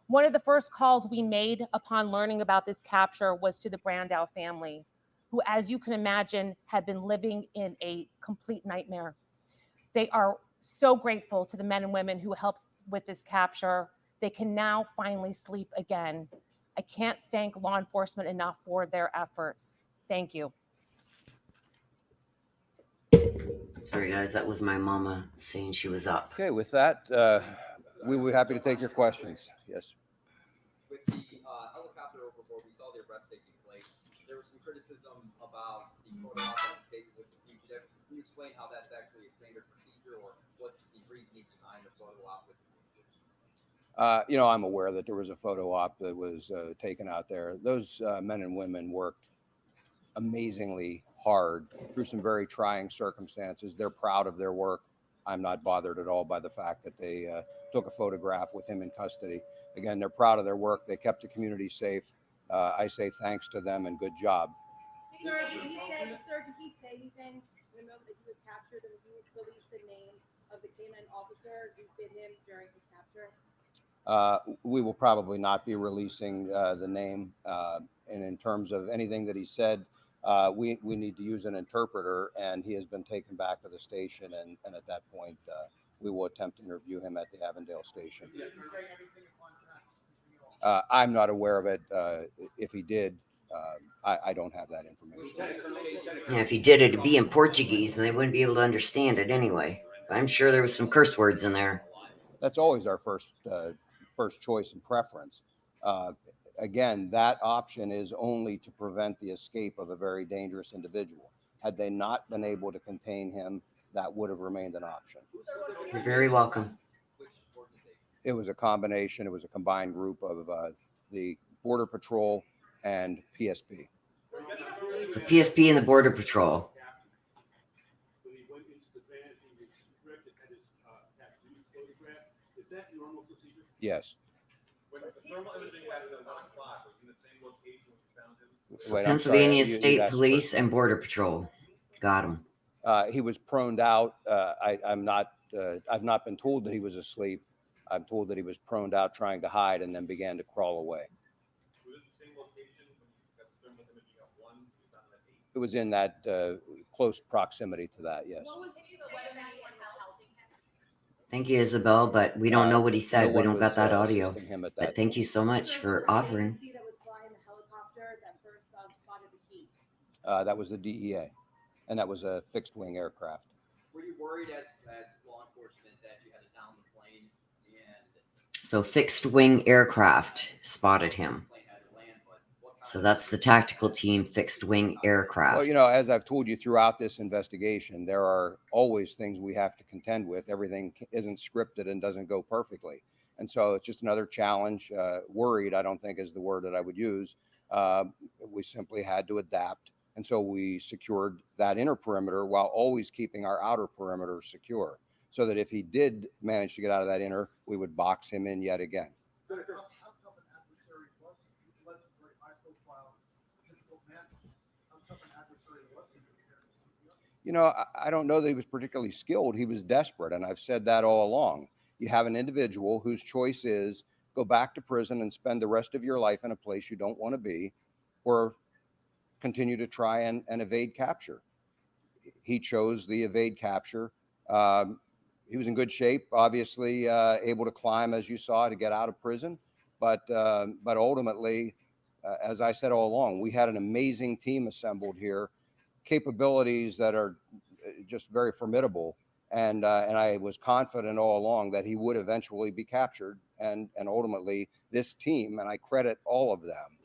One of the first calls we made upon learning about this capture was to the Brandow family, who, as you can imagine, had been living in a complete nightmare. They are so grateful to the men and women who helped with this capture. They can now finally sleep again. I can't thank law enforcement enough for their efforts. Thank you. Sorry, guys, that was my mama saying she was up. Okay, with that, we will be happy to take your questions. Yes. With the helicopter overboard, we saw the arrest taking place. There was some criticism about the photo op that was taken with the fugitive. Can you explain how that's actually a standard procedure, or what's the reason photo op with? You know, I'm aware that there was a photo op that was taken out there. Those men and women worked amazingly hard through some very trying circumstances. They're proud of their work. I'm not bothered at all by the fact that they took a photograph with him in custody. Again, they're proud of their work. They kept the community safe. I say thanks to them and good job. Sir, did he say anything the moment that he was captured, and he released the name of the canine officer who bit him during his capture? We will probably not be releasing the name. And in terms of anything that he said, we need to use an interpreter, and he has been taken back to the station. And at that point, we will attempt to interview him at the Avondale station. I'm not aware of it. If he did, I don't have that information. Yeah, if he did it, it'd be in Portuguese, and they wouldn't be able to understand it anyway. I'm sure there was some curse words in there. That's always our first choice and preference. Again, that option is only to prevent the escape of a very dangerous individual. Had they not been able to contain him, that would have remained an option. You're very welcome. It was a combination. It was a combined group of the Border Patrol and PSP. So PSP and the Border Patrol. Yes. So Wait, I'm Pennsylvania sorry, you State asked Police first. and Border Patrol. Got him. He was proned out. I've not been told that he was asleep. I'm told that he was proned out trying to hide and then began to crawl away. It was in that close proximity to that, yes. Thank you, Isabel, but we don't know what he said. No We one don't got was, that audio. assisting him at But that thank you so much for offering. That was flying the helicopter that first spotted the heat. That was the DEA, and that was a fixed wing aircraft. Were you worried as law enforcement that you had to down the plane and So fixed wing aircraft spotted him. plane had to land? But what kind So of that's the tactical team fixed wing aircraft. Well, you know, as I've told you throughout this investigation, there are always things we have to contend with. Everything isn't scripted and doesn't go perfectly. And so it's just another challenge. Worried, I don't think is the word that I would use. We simply had to adapt. And so we secured that inner perimeter while always keeping our outer perimeter secure, so that if he did manage to get out of that inner, we would box him in yet again. You know, I don't know that he was particularly skilled. He was desperate. And I've said that all along. You have an individual whose choice is go back to prison and spend the rest of your life in a place you don't want to be, or continue to try and evade capture. He chose the evade capture. He was in good shape, obviously able to climb, as you saw, to get out of prison. But ultimately, as I said all along, we had an amazing team assembled here, capabilities that are just very formidable. And I was confident all along that he would eventually be captured. And ultimately, this team, and I credit all of them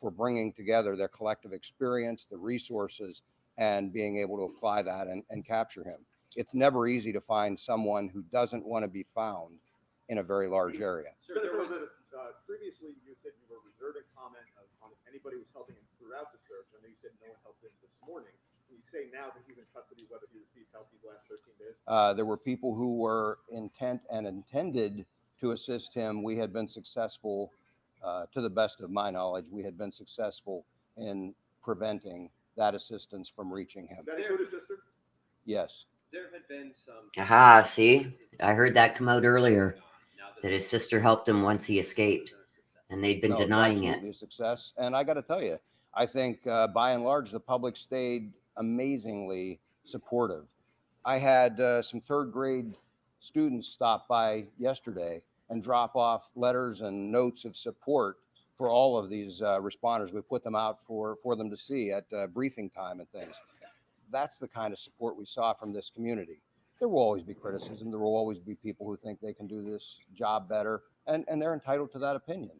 for bringing together their collective experience, the resources, and being able to apply that and capture him. It's never easy to find someone who doesn't want to be found in a very large area. Sir, previously you said you were reserving comment on if anybody was helping him throughout the search. I know you said no one helped him this morning. Can you say now that he's in custody whether he received help these last 13 days? There were people who were intent and intended to assist him. We had been successful, to the best of my knowledge, we had been successful in preventing that assistance from reaching him. Does that include his sister? Yes. there had been some Aha, see? I heard that come out earlier, that his sister helped him once he escaped, and they'd been No, it's denying it. absolutely a success. And I got to tell you, I think by and large, the public stayed amazingly supportive. I had some third grade students stop by yesterday and drop off letters and notes of support for all of these responders. We put them out for them to see at briefing time and things. That's the kind of support we saw from this community. There will always be criticism. There will always be people who think they can do this job better, and they're entitled to that opinion.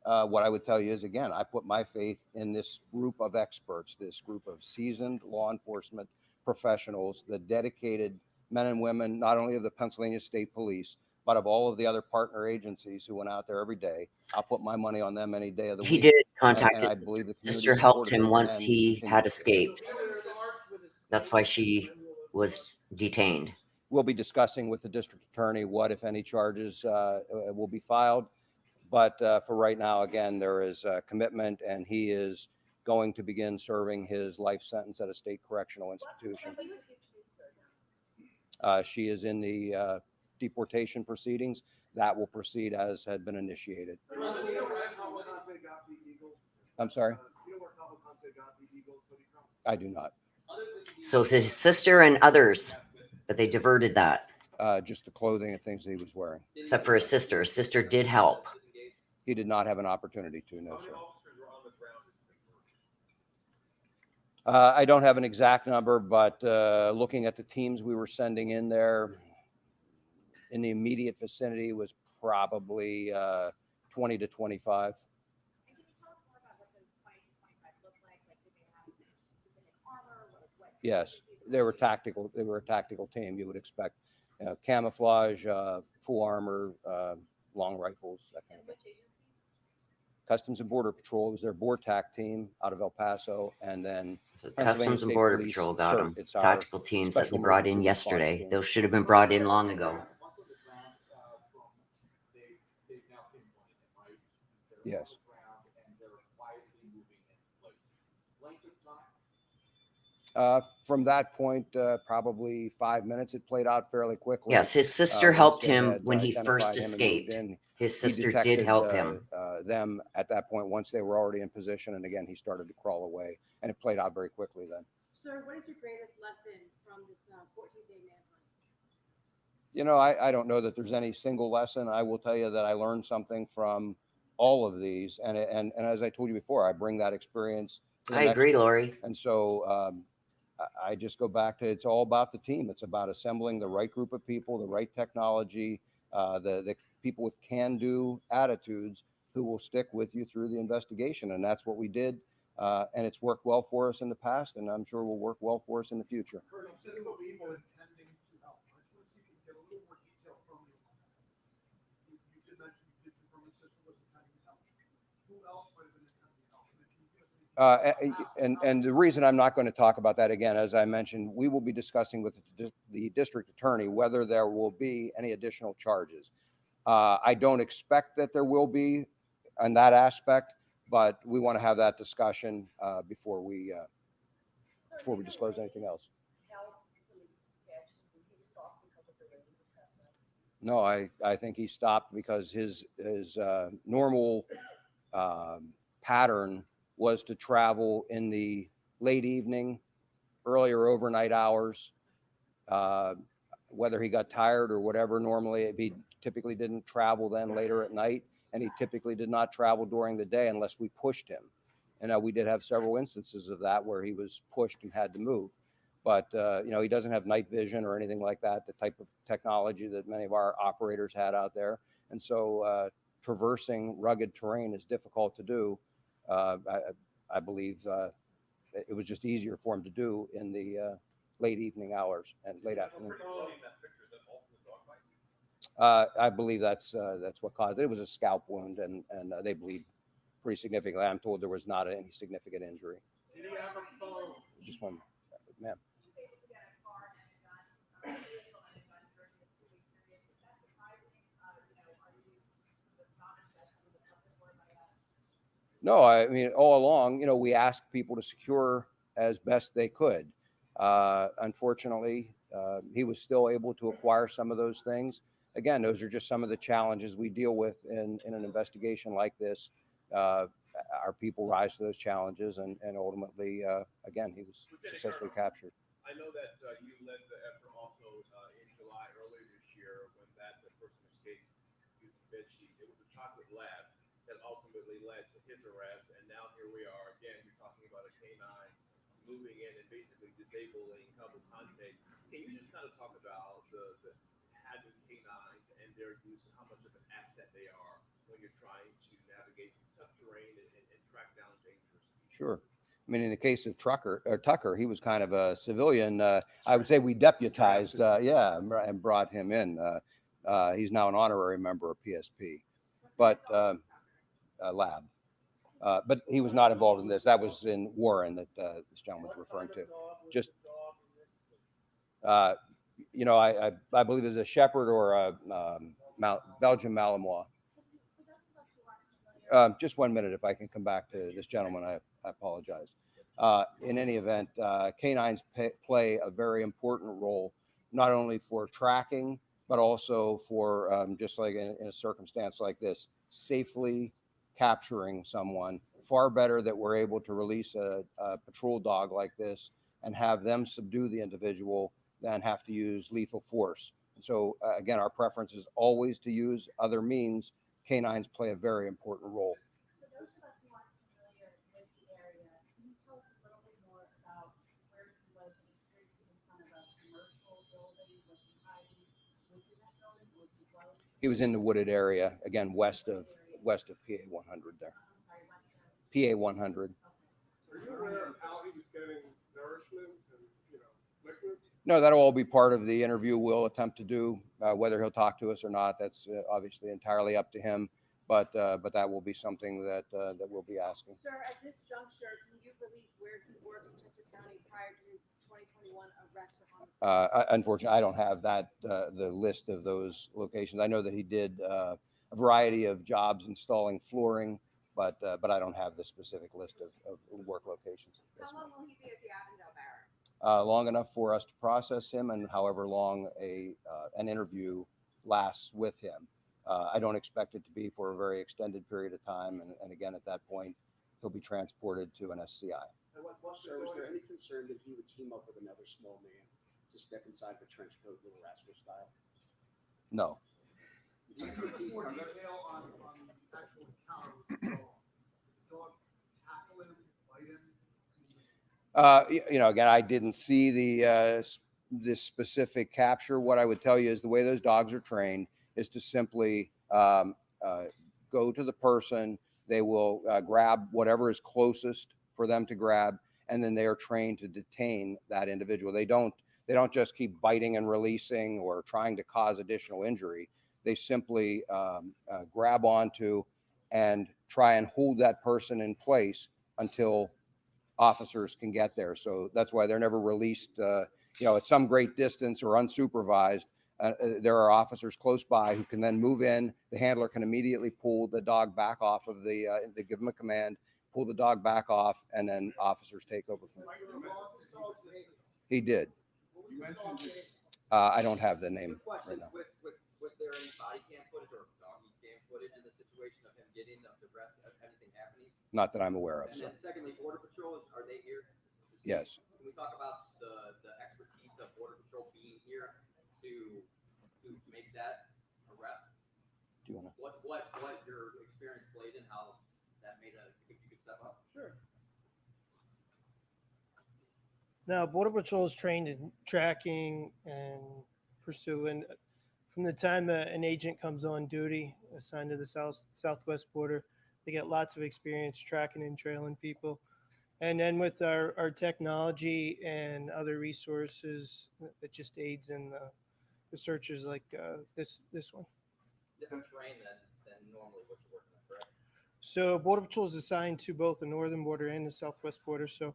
What I would tell you is, again, I put my faith in this group of experts, this group of seasoned law enforcement professionals, the dedicated men and women, not only of the Pennsylvania State Police, but of all of the other partner agencies who went out there every day. I'll put my money on them any day of the week. He did contact and his I believe the community sister helped supported him him once and he continues had to. escaped. That's why she was detained. We'll be discussing with the district attorney what, if any, charges will be filed. But for right now, again, there is a commitment, and he is going to begin serving his life sentence at a state correctional institution. She is in the deportation proceedings. That will proceed as had been initiated. I'm sorry? I do not. So it's his sister and others, but they diverted that. Just the clothing and things that he was wearing. Except for his sister. His sister did help. He did not have an opportunity to, no, sir. I don't have an exact number, but looking at the teams we were sending in there, in the immediate vicinity was probably 20 to 25. Yes, they were tactical. They were a tactical team. You would expect camouflage, full armor, long rifles, that kind of thing. Customs and Border Patrol was their BORTAC team out of El Paso, and then So Customs and Border Patrol got them. It's our Tactical teams that they special brought in emergency response yesterday. team. Those should have been brought in long ago. Yes. From that point, probably 5 minutes. It played out fairly quickly. Yes, his sister Once helped they him had when he identified first him and moved escaped. in, His he sister did detected, help him. them at that point once they were already in position. And again, he started to crawl away, and it played out very quickly then. Sir, what is your greatest lesson from this 14-day manhunt? You know, I don't know that there's any single lesson. I will tell you that I learned something from all of these. And as I told you before, I bring that experience to the I next agree, one. Lori. And so I just go back to, it's all about the team. It's about assembling the right group of people, the right technology, the people with can-do attitudes who will stick with you through the investigation. And that's what we did. And it's worked well for us in the past, and I'm sure will work well for us in the future. And the reason I'm not going to talk about that again, as I mentioned, we will be discussing with the district attorney whether there will be any additional charges. I don't expect that there will be on that aspect, but we want to have that discussion before we disclose anything else. No, I think he stopped because his normal pattern was to travel in the late evening, early or overnight hours. Whether he got tired or whatever, normally he typically didn't travel then later at night, and he typically did not travel during the day unless we pushed him. And we did have several instances of that where he was pushed and had to move. But, you know, he doesn't have night vision or anything like that, the type of technology that many of our operators had out there. And so traversing rugged terrain is difficult to do. I believe it was just easier for him to do in the late evening hours and late afternoon. I believe that's what caused it. It was a scalp wound, and they bleed pretty significantly. I'm told there was not any significant injury. Just one, ma'am. No, I mean, all along, you know, we asked people to secure as best they could. Unfortunately, he was still able to acquire some of those things. Again, those are just some of the challenges we deal with in an investigation like this. Our people rise to those challenges, and ultimately, again, he was successfully captured. I know that you led the effort also in July earlier this year when that person escaped using bed sheet. It was a chocolate lab that ultimately led to his arrest, and now here we are again. You're talking about a canine moving in and basically disabling Cavalcante. Can you just kind of talk about the having canines and their use and how much of an asset they are when you're trying to navigate tough terrain and track down dangerous people? Sure. I mean, in the case of Tucker, he was kind of a civilian. I would say we deputized, and brought him in. He's now an honorary member of PSP, but lab. But he was not involved in this. That was in Warren that this gentleman was referring to. Just, you know, I believe it's a Shepherd or a Belgian Malinois. Just 1 minute, if I can come back to this gentleman, I apologize. In any event, canines play a very important role, not only for tracking, but also for just like in a circumstance like this, safely capturing someone. Far better that we're able to release a patrol dog like this and have them subdue the individual than have to use lethal force. And so again, our preference is always to use other means. Canines play a very important role. For those of us who aren't familiar with the area, can you tell us a little bit more about where he was? He appears to be in front of a commercial building. Was he hiding within that building, or he was? He was in the wooded area, again, west of PA 100 there. PA 100. Are you aware of how he was getting nourishment and, you know, liquids? No, that'll all be part of the interview we'll attempt to do. Whether he'll talk to us or not, that's obviously entirely up to him. But that will be something that we'll be asking. Sir, at this juncture, can you release where he worked in Chester County prior to his 2021 arrest for homicide? Unfortunately, I don't have that the list of those locations. I know that he did a variety of jobs installing flooring, but I don't have the specific list of work locations. How long will he be at the Avondale Barracks? Long enough for us to process him, and however long an interview lasts with him. I don't expect it to be for a very extended period of time, and again, at that point, he'll be transported to an SCI. Sir, was there any concern that he would team up with another small man to step inside the trench coat, Little Rascal style? No. Can you give us more detail on the actual encounter with the dog? The dog tackle him, bite him? You know, again, I didn't see this specific capture. What I would tell you is the way those dogs are trained is to simply go to the person. They will grab whatever is closest for them to grab, and then they are trained to detain that individual. They don't just keep biting and releasing or trying to cause additional injury. They simply grab onto and try and hold that person in place until officers can get there. So that's why they're never released, you know, at some great distance or unsupervised. There are officers close by who can then move in. The handler can immediately pull the dog back off of they give them a command, pull the dog back off, and then officers take over from there. He did. I don't have the name right now. Was there any body cam footage or doggy cam footage in the situation of him getting the arrest of anything happening? Not that I'm aware of. And then secondly, Border Patrol, are they here? Yes. Can we talk about the expertise of Border Patrol being here to make that arrest? Do you want to? What your experience played and how that made if you could step up? Sure. Now, Border Patrol is trained in tracking and pursuing. From the time an agent comes on duty, assigned to the southwest border, they get lots of experience tracking and trailing people. And then with our technology and other resources, that just aids in the searches like this one. Different terrain than normally what you're working on, correct? So Border Patrol is assigned to both the northern border and the southwest border. So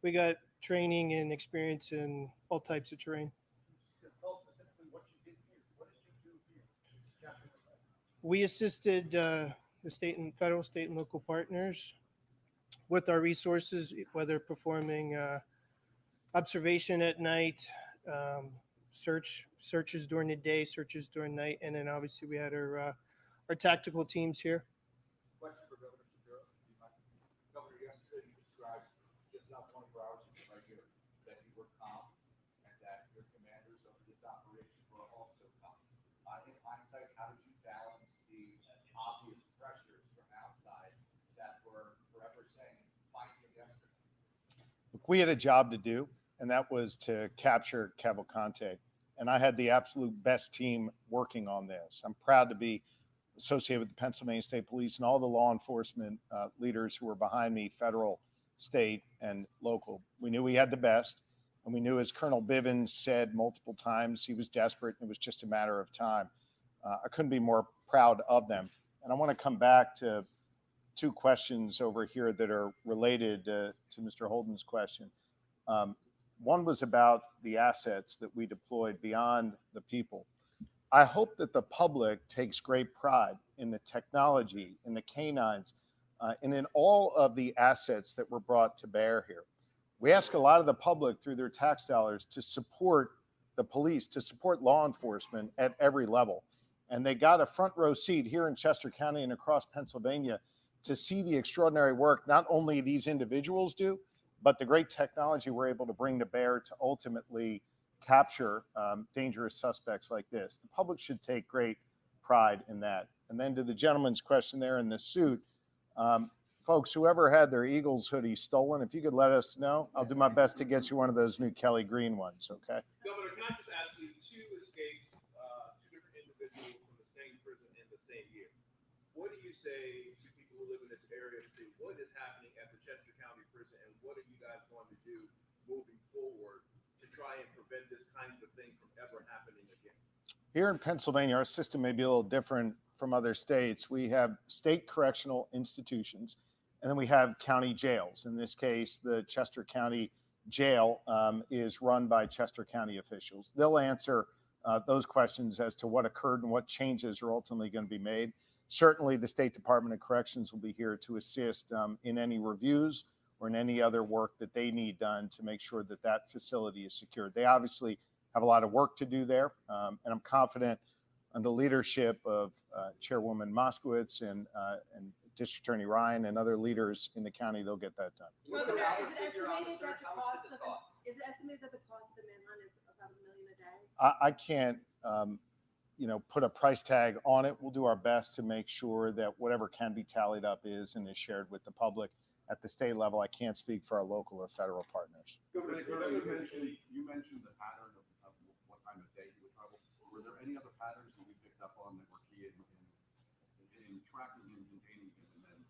we got training and experience in all types of terrain. We assisted the state and federal, state and local partners with our resources, whether performing observation at night, searches during the day, searches during night, and then obviously we had our tactical teams here. Question for Governor Shapiro. Governor, yesterday you described just not 24 hours right here that you were calm and that your commanders of this operation were also calm. In hindsight, how did you balance the obvious pressures from outside that were forever saying, fight him yesterday? Look, we had a job to do, and that was to capture Cavalcante. And I had the absolute best team working on this. I'm proud to be associated with the Pennsylvania State Police and all the law enforcement leaders who were behind me, federal, state, and local. We knew we had the best, and we knew, as Colonel Bivens said multiple times, he was desperate, and it was just a matter of time. I couldn't be more proud of them. And I want to come back to two questions over here that are related to Mr. Holden's question. One was about the assets that we deployed beyond the people. I hope that the public takes great pride in the technology, in the canines, and in all of the assets that were brought to bear here. We ask a lot of the public through their tax dollars to support the police, to support law enforcement at every level. And they got a front row seat here in Chester County and across Pennsylvania to see the extraordinary work not only these individuals do, but the great technology we're able to bring to bear to ultimately capture dangerous suspects like this. The public should take great pride in that. And then to the gentleman's question there in the suit, folks, whoever had their Eagles hoodie stolen, if you could let us know, I'll do my best to get you one of those new Kelly Green ones, okay? Governor, can I just ask you, two escapes, two different individuals from the same prison in the same year. What do you say to people who live in this area to see what is happening at the Chester County Prison, and what are you guys going to do moving forward to try and prevent this kind of thing from ever happening again? Here in Pennsylvania, our system may be a little different from other states. We have state correctional institutions, and then we have county jails. In this case, the Chester County Jail is run by Chester County officials. They'll answer those questions as to what occurred and what changes are ultimately going to be made. Certainly, the State Department of Corrections will be here to assist in any reviews or in any other work that they need done to make sure that that facility is secured. They obviously have a lot of work to do there, and I'm confident on the leadership of Chairwoman Moskowitz and District Attorney Ryan and other leaders in the county, they'll get that done. Is it estimated that the cost of the manhunt is about $1 million a day? I can't, put a price tag on it. We'll do our best to make sure that whatever can be tallied up is and is shared with the public. At the state level, I can't speak for our local or federal partners. Governor, you mentioned the pattern of what time of day he would travel. Were there any other patterns that we picked up on that were key in tracking and containing him? And then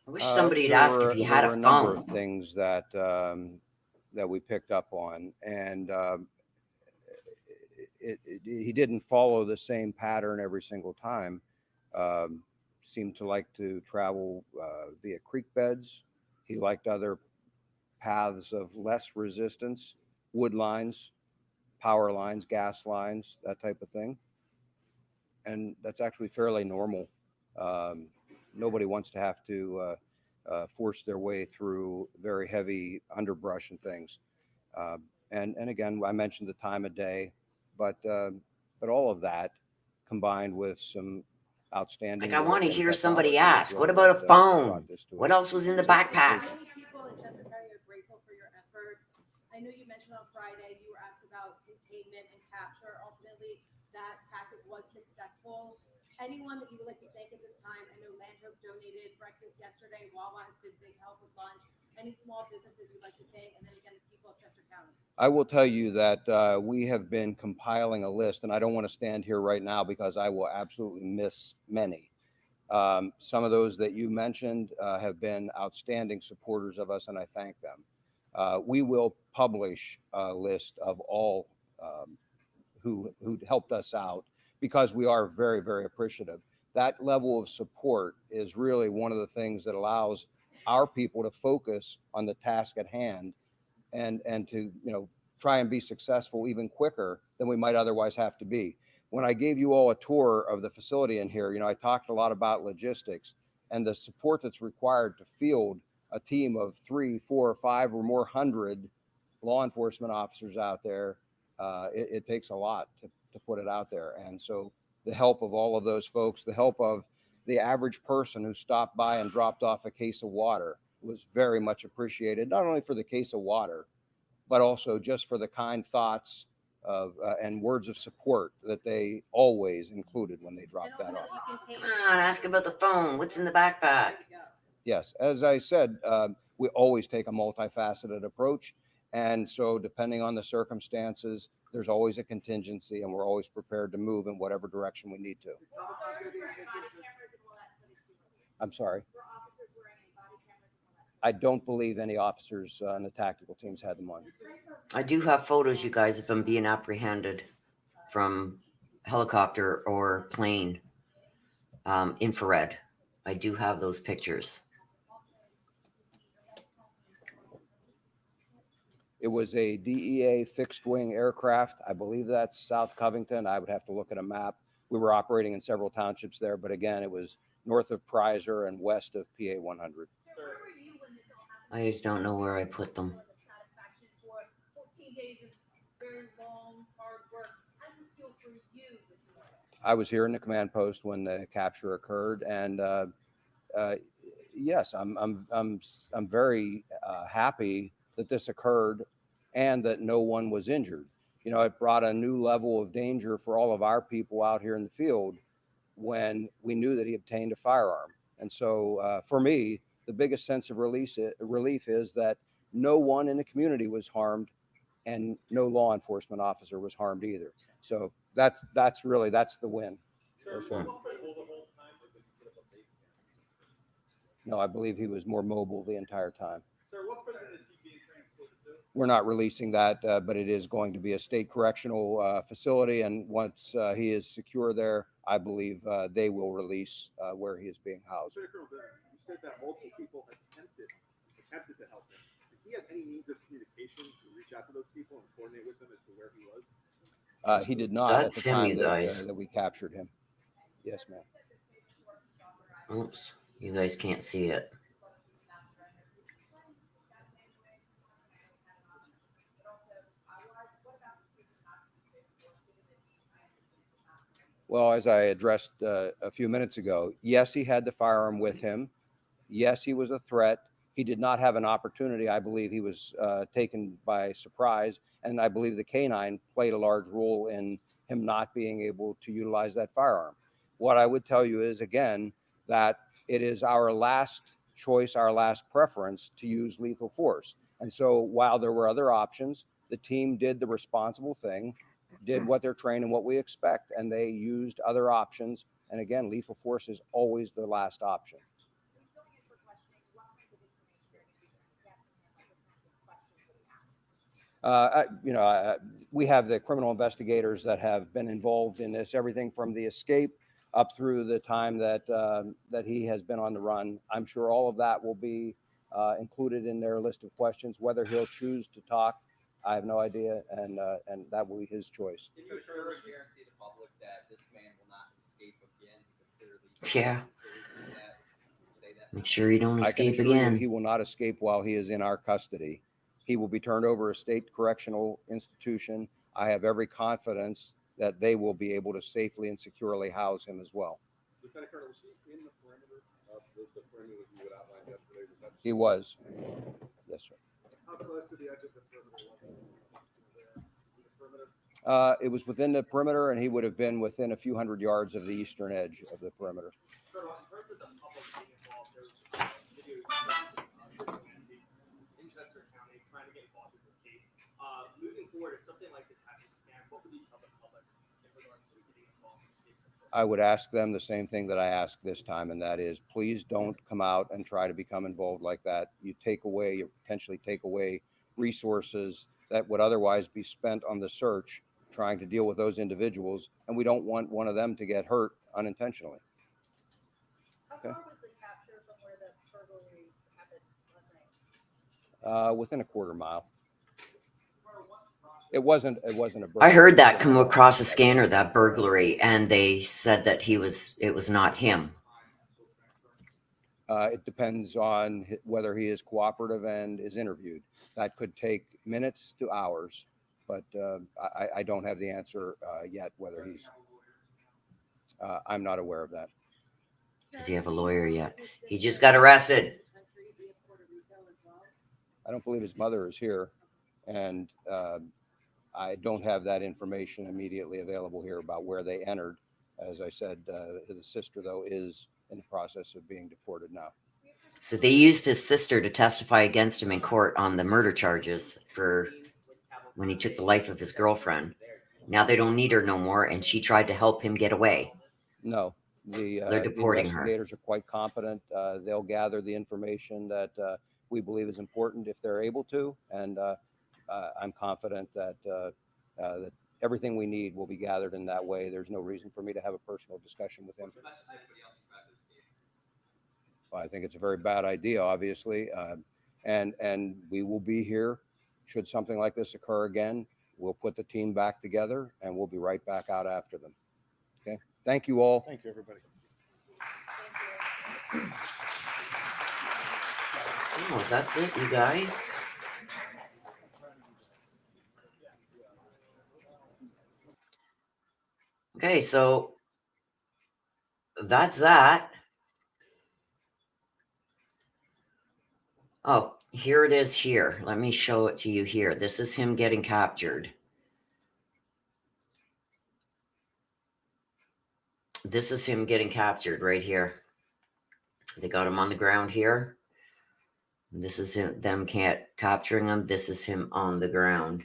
I wish somebody'd ask if he had a phone. There were a number of things that that we picked up on, and he didn't follow the same pattern every single time. Seemed to like to travel via creek beds. He liked other paths of less resistance, wood lines, power lines, gas lines, that type of thing. And that's actually fairly normal. Nobody wants to have to force their way through very heavy underbrush and things. And again, I mentioned the time of day, but all of that combined with some outstanding. Like, I want to hear somebody ask, what about a phone? What else was in the backpacks? People in Chester County are grateful for your efforts. I know you mentioned on Friday you were asked about containment and capture. Ultimately, that tactic was successful. Anyone that you would like to thank at this time? I know Landhope donated breakfast yesterday. Wawa has been big help with lunch. Any small businesses you'd like to thank? And then again, the people of Chester County. I will tell you that we have been compiling a list, and I don't want to stand here right now because I will absolutely miss many. Some of those that you mentioned have been outstanding supporters of us, and I thank them. We will publish a list of all who helped us out because we are very, very appreciative. That level of support is really one of the things that allows our people to focus on the task at hand and to try and be successful even quicker than we might otherwise have to be. When I gave you all a tour of the facility in here, I talked a lot about logistics and the support that's required to field a team of 3, 4, 5 or more hundred law enforcement officers out there. It takes a lot to put it out there. And so the help of all of those folks, the help of the average person who stopped by and dropped off a case of water was very much appreciated, not only for the case of water, but also just for the kind thoughts of and words of support that they always included when they dropped that off. Come on, ask about the phone. What's in the backpack? Yes, as I said, we always take a multifaceted approach. And so depending on the circumstances, there's always a contingency and we're always prepared to move in whatever direction we need to. I'm sorry. I don't believe any officers on the tactical teams had them on. I do have photos, you guys, of him being apprehended from helicopter or plane, infrared. I do have those pictures. It was a DEA fixed wing aircraft. I believe that's South Covington. I would have to look at a map. We were operating in several townships there, but again, it was north of Prizer and west of PA 100. I just don't know where I put them. I was here in the command post when the capture occurred, and yes, I'm very happy that this occurred and that no one was injured. You know, it brought a new level of danger for all of our people out here in the field when we knew that he obtained a firearm. And so for me, the biggest sense of relief is that no one in the community was harmed and no law enforcement officer was harmed either. So that's the win. No, I believe he was more mobile the entire time. We're not releasing that, but it is going to be a state correctional facility. And once he is secure there, I believe they will release where he is being housed. You said that multiple people attempted to help him. Did he have any means of communication to reach out to those people and coordinate with them as to where he was? He did not That's at the him, time you guys. that we captured him. Yes, ma'am. Oops, you guys can't see it. Well, as I addressed a few minutes ago, yes, he had the firearm with him. Yes, he was a threat. He did not have an opportunity. I believe he was taken by surprise. And I believe the canine played a large role in him not being able to utilize that firearm. What I would tell you is, again, that it is our last choice, our last preference to use lethal force. And so while there were other options, the team did the responsible thing, did what they're trained and what we expect, and they used other options. And again, lethal force is always the last option. We have the criminal investigators that have been involved in this, everything from the escape up through the time that he has been on the run. I'm sure all of that will be included in their list of questions. Whether he'll choose to talk, I have no idea, and that will be his choice. Can you assure and guarantee the public that this man will not escape again? Yeah. Make sure you don't I can escape assure you again. he will not escape while he is in our custody. He will be turned over to a state correctional institution. I have every confidence that they will be able to safely and securely house him as well. Lieutenant Colonel, was he in the perimeter of the perimeter that you had outlined yesterday? He was. Yes, sir. How close to the edge of the perimeter was he? It was within the perimeter, and he would have been within a few hundred yards of the eastern edge of the perimeter. Colonel, in terms of the public being involved, there's videos in Chester County trying to get involved in this case. Moving forward, if something like this happens again, what would you tell the public in regards to getting involved in this case? I would ask them the same thing that I asked this time, and that is, please don't come out and try to become involved like that. You potentially take away resources that would otherwise be spent on the search, trying to deal with those individuals, and we don't want one of them to get hurt unintentionally. Okay. How far was the capture from where the burglary happened last night? Within a quarter mile. It wasn't a burglary. I heard that come across a scanner, that burglary, and they said that it was not him. It depends on whether he is cooperative and is interviewed. That could take minutes to hours, but I don't have the answer yet whether he's. I'm not aware of that. Does he have a lawyer yet? He just got arrested. I don't believe his mother is here, and I don't have that information immediately available here about where they entered. As I said, his sister, though, is in the process of being deported now. So they used his sister to testify against him in court on the murder charges for when he took the life of his girlfriend. Now they don't need her no more, and she tried to help him get away. No, They're deporting her. investigators are quite competent. They'll gather the information that we believe is important if they're able to. And I'm confident that, that everything we need will be gathered in that way. There's no reason for me to have a personal discussion with him. Well, I think it's a very bad idea, obviously. And we will be here should something like this occur again. We'll put the team back together and we'll be right back out after them. Okay. Thank you all. Thank you, everybody. Oh, that's it, you guys. Okay, so that's that. Oh, here it is here. Let me show it to you here. This is him getting captured. This is him getting captured right here. They got him on the ground here. This is them capturing him. This is him on the ground.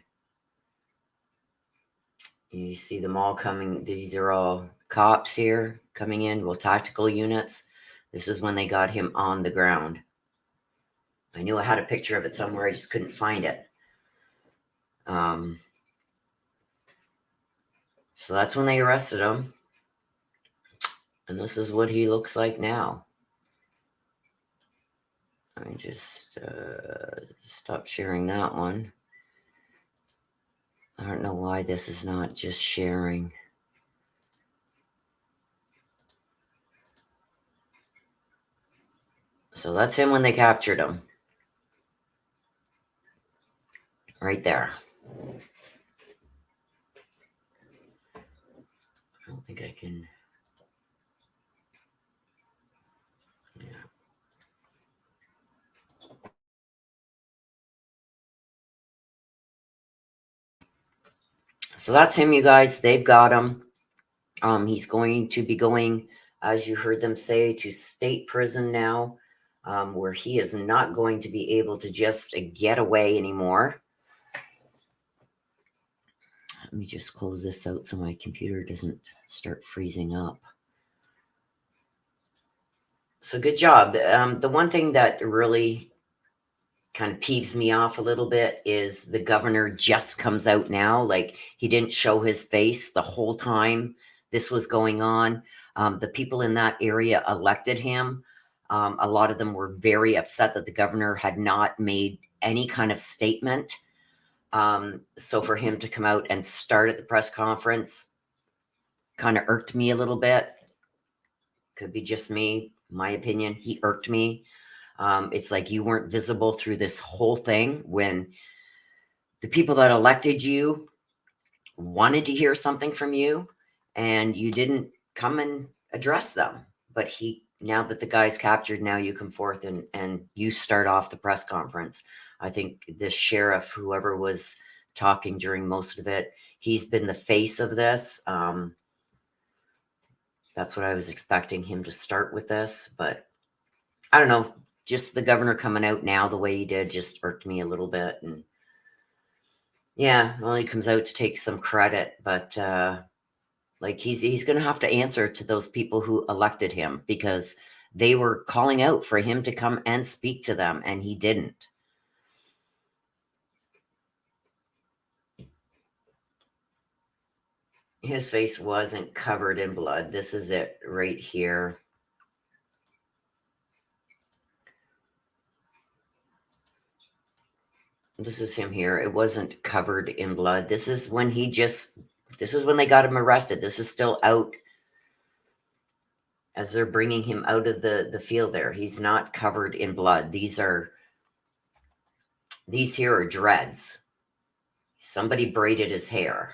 You see them all coming. These are all cops here coming in. Well, tactical units. This is when they got him on the ground. I knew I had a picture of it somewhere. I just couldn't find it. So that's when they arrested him. And this is what he looks like now. Let me just stop sharing that one. I don't know why this is not just sharing. So that's him when they captured him. Right there. I don't think I can. Yeah. So that's him, you guys. They've got him. He's going to be going, as you heard them say, to state prison now, where he is not going to be able to just get away anymore. Let me just close this out so my computer doesn't start freezing up. So good job. The one thing that really kind of peeves me off a little bit is the governor just comes out now. Like, he didn't show his face the whole time this was going on. The people in that area elected him. A lot of them were very upset that the governor had not made any kind of statement. So for him to come out and start at the press conference kind of irked me a little bit. Could be just me, my opinion. He irked me. It's like you weren't visible through this whole thing when the people that elected you wanted to hear something from you and you didn't come and address them. But now that the guy's captured, now you come forth and you start off the press conference. I think this sheriff, whoever was talking during most of it, he's been the face of this. That's what I was expecting him to start with this, but I don't know. Just the governor coming out now the way he did just irked me a little bit. And yeah, well, he comes out to take some credit, but like he's going to have to answer to those people who elected him because they were calling out for him to come and speak to them, and he didn't. His face wasn't covered in blood. This is it right here. This is him here. It wasn't covered in blood. This is when they got him arrested. This is still out as they're bringing him out of the field there. He's not covered in blood. These here are dreads. Somebody braided his hair.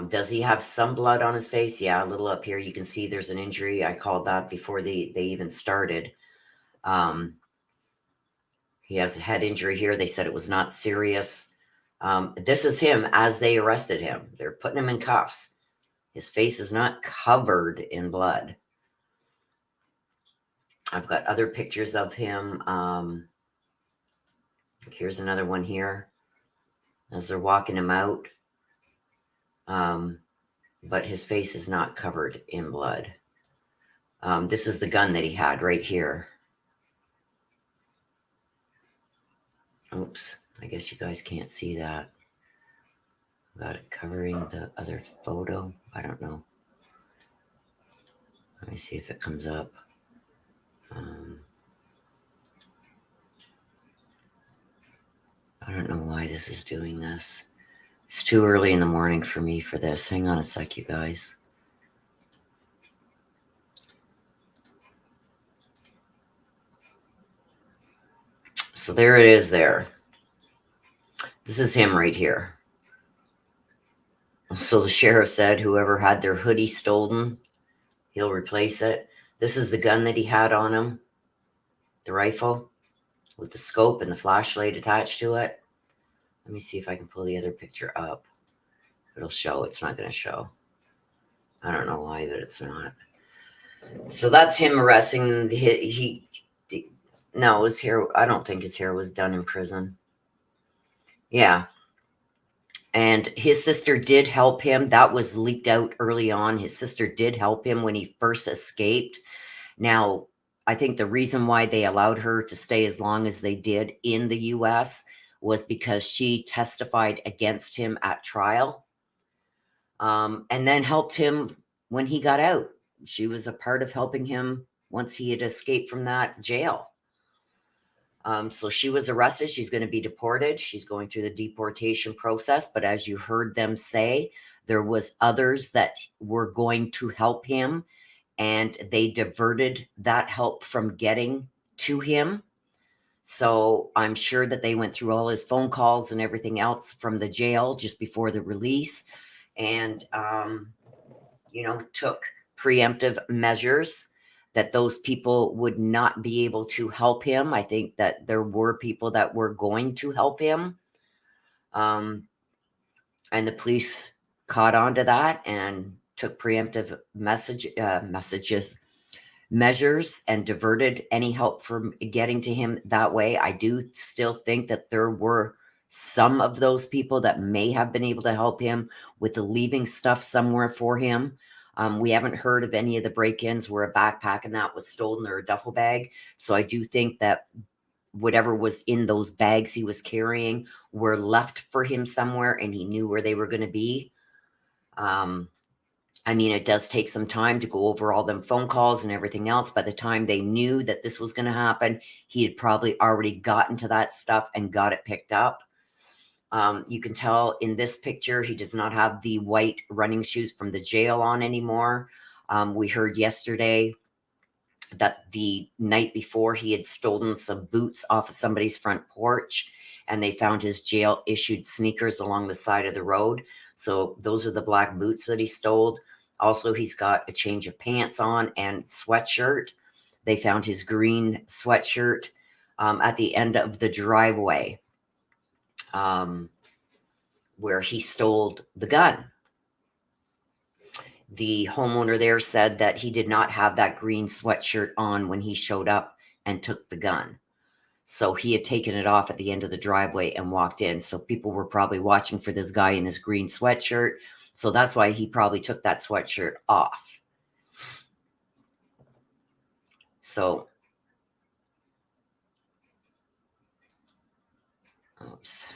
Does he have some blood on his face? Yeah, a little up here. You can see there's an injury. I called that before they even started. He has a head injury here. They said it was not serious. This is him as they arrested him. They're putting him in cuffs. His face is not covered in blood. I've got other pictures of him. Here's another one here as they're walking him out. But his face is not covered in blood. This is the gun that he had right here. Oops, I guess you guys can't see that. Got it covering the other photo. I don't know. Let me see if it comes up. I don't know why this is doing this. It's too early in the morning for me for this. Hang on a sec, you guys. So there it is there. This is him right here. So the sheriff said whoever had their hoodie stolen, he'll replace it. This is the gun that he had on him. The rifle with the scope and the flashlight attached to it. Let me see if I can pull the other picture up. It'll show. It's not going to show. I don't know why, but it's not. So that's him arresting. No, his hair. I don't think his hair was done in prison. Yeah. And his sister did help him. That was leaked out early on. His sister did help him when he first escaped. Now, I think the reason why they allowed her to stay as long as they did in the U.S. was because she testified against him at trial, and then helped him when he got out. She was a part of helping him once he had escaped from that jail. So she was arrested. She's going to be deported. She's going through the deportation process. But as you heard them say, there was others that were going to help him, and they diverted that help from getting to him. So I'm sure that they went through all his phone calls and everything else from the jail just before the release, and, took preemptive measures that those people would not be able to help him. I think that there were people that were going to help him. And the police caught on to that and took preemptive measures and diverted any help from getting to him that way. I do still think that there were some of those people that may have been able to help him with the leaving stuff somewhere for him. We haven't heard of any of the break-ins where a backpack and that was stolen or a duffel bag. So I do think that whatever was in those bags he was carrying were left for him somewhere, and he knew where they were going to be. I mean, it does take some time to go over all them phone calls and everything else. By the time they knew that this was going to happen, he had probably already gotten to that stuff and got it picked up. You can tell in this picture, he does not have the white running shoes from the jail on anymore. We heard yesterday that the night before he had stolen some boots off of somebody's front porch, and they found his jail issued sneakers along the side of the road. So those are the black boots that he stole. Also, he's got a change of pants on and sweatshirt. They found his green sweatshirt at the end of the driveway where he stole the gun. The homeowner there said that he did not have that green sweatshirt on when he showed up and took the gun. So he had taken it off at the end of the driveway and walked in. So people were probably watching for this guy in his green sweatshirt. So that's why he probably took that sweatshirt off. So, oops.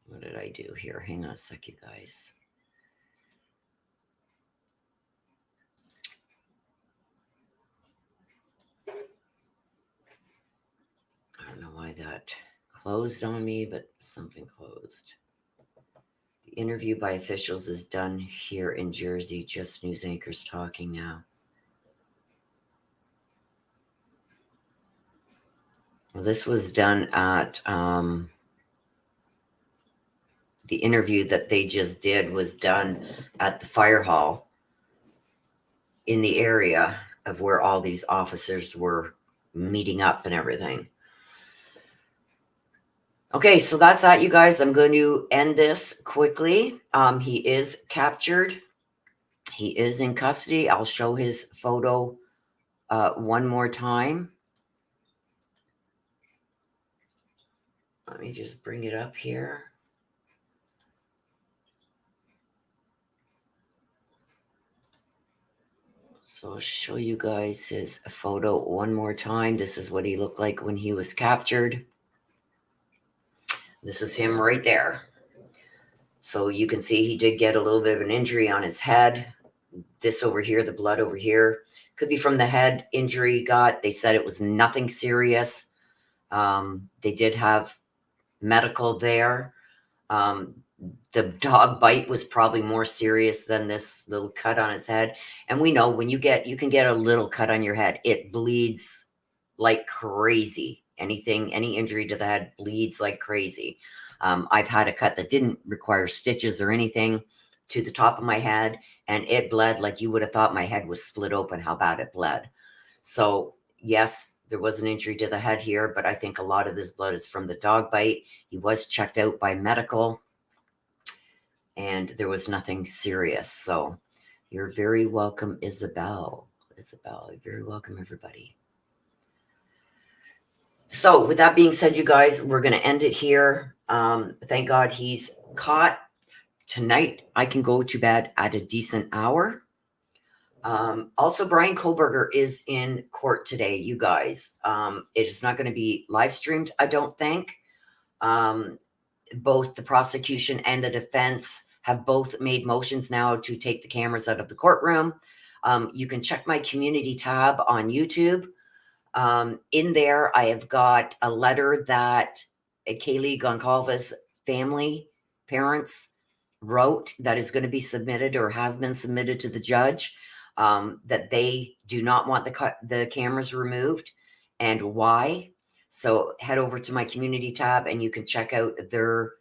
What did I do here? Hang on a sec, you guys. I don't know why that closed on me, but something closed. The interview by officials is done here in Jersey. Just news anchors talking now. Well, this was done at the interview that they just did was done at the fire hall in the area of where all these officers were meeting up and everything. Okay, so that's that, you guys. I'm going to end this quickly. He is captured. He is in custody. I'll show his photo one more time. Let me just bring it up here. So I'll show you guys his photo one more time. This is what he looked like when he was captured. This is him right there. So you can see he did get a little bit of an injury on his head. This over here, the blood over here, could be from the head injury he got. They said it was nothing serious. They did have medical there. The dog bite was probably more serious than this little cut on his head. And we know when you can get a little cut on your head, it bleeds like crazy. Any injury to the head bleeds like crazy. I've had a cut that didn't require stitches or anything to the top of my head, and it bled like you would have thought my head was split open, how bad it bled. So yes, there was an injury to the head here, but I think a lot of this blood is from the dog bite. He was checked out by medical, and there was nothing serious. So you're very welcome, Isabel. Isabel, you're very welcome, everybody. So with that being said, you guys, we're going to end it here. Thank God he's caught. Tonight, I can go to bed at a decent hour. Also, Brian Kohlberger is in court today, you guys. It is not going to be live streamed, I don't think. Both the prosecution and the defense have both made motions now to take the cameras out of the courtroom. You can check my community tab on YouTube. In there, I have got a letter that Kaylee Goncalves' family, parents, wrote that is going to be submitted or has been submitted to the judge, that they do not want the cameras removed and why. So head over to my community tab and you can check out their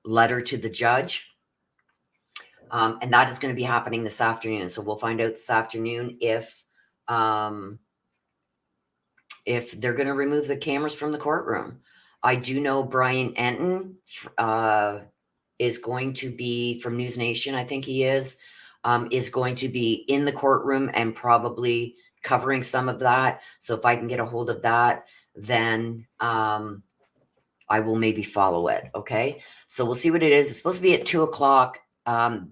letter to the judge. And that is going to be happening this afternoon. So we'll find out this afternoon if they're going to remove the cameras from the courtroom. I do know Brian Enton is going to be from News Nation. I think he is going to be in the courtroom and probably covering some of that. So if I can get a hold of that, then I will maybe follow it. Okay. So we'll see what it is. It's supposed to be at 2:00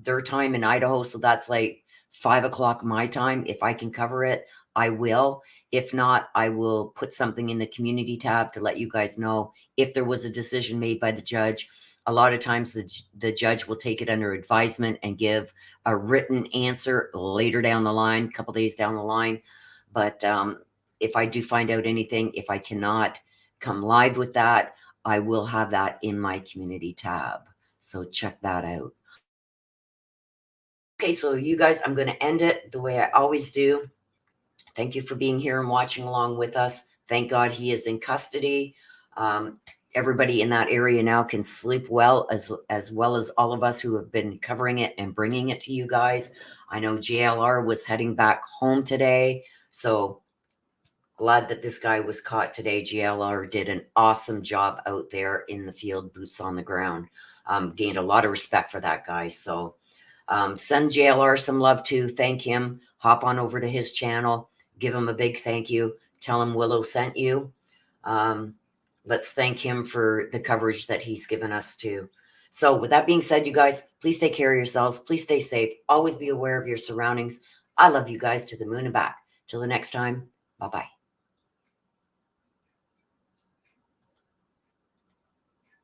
their time in Idaho. So that's like 5:00 my time. If I can cover it, I will. If not, I will put something in the community tab to let you guys know if there was a decision made by the judge. A lot of times the judge will take it under advisement and give a written answer later down the line, a couple days down the line. But if I do find out anything, if I cannot come live with that, I will have that in my community tab. So check that out. Okay, so you guys, I'm going to end it the way I always do. Thank you for being here and watching along with us. Thank God he is in custody. Everybody in that area now can sleep well, as well as all of us who have been covering it and bringing it to you guys. I know JLR was heading back home today, so glad that this guy was caught today. JLR did an awesome job out there in the field, boots on the ground. Gained a lot of respect for that guy. So send JLR some love too. Thank him. Hop on over to his channel. Give him a big thank you. Tell him Willow sent you. Let's thank him for the coverage that he's given us too. So with that being said, you guys, please take care of yourselves. Please stay safe. Always be aware of your surroundings. I love you guys to the moon and back. Till the next time. Bye-bye.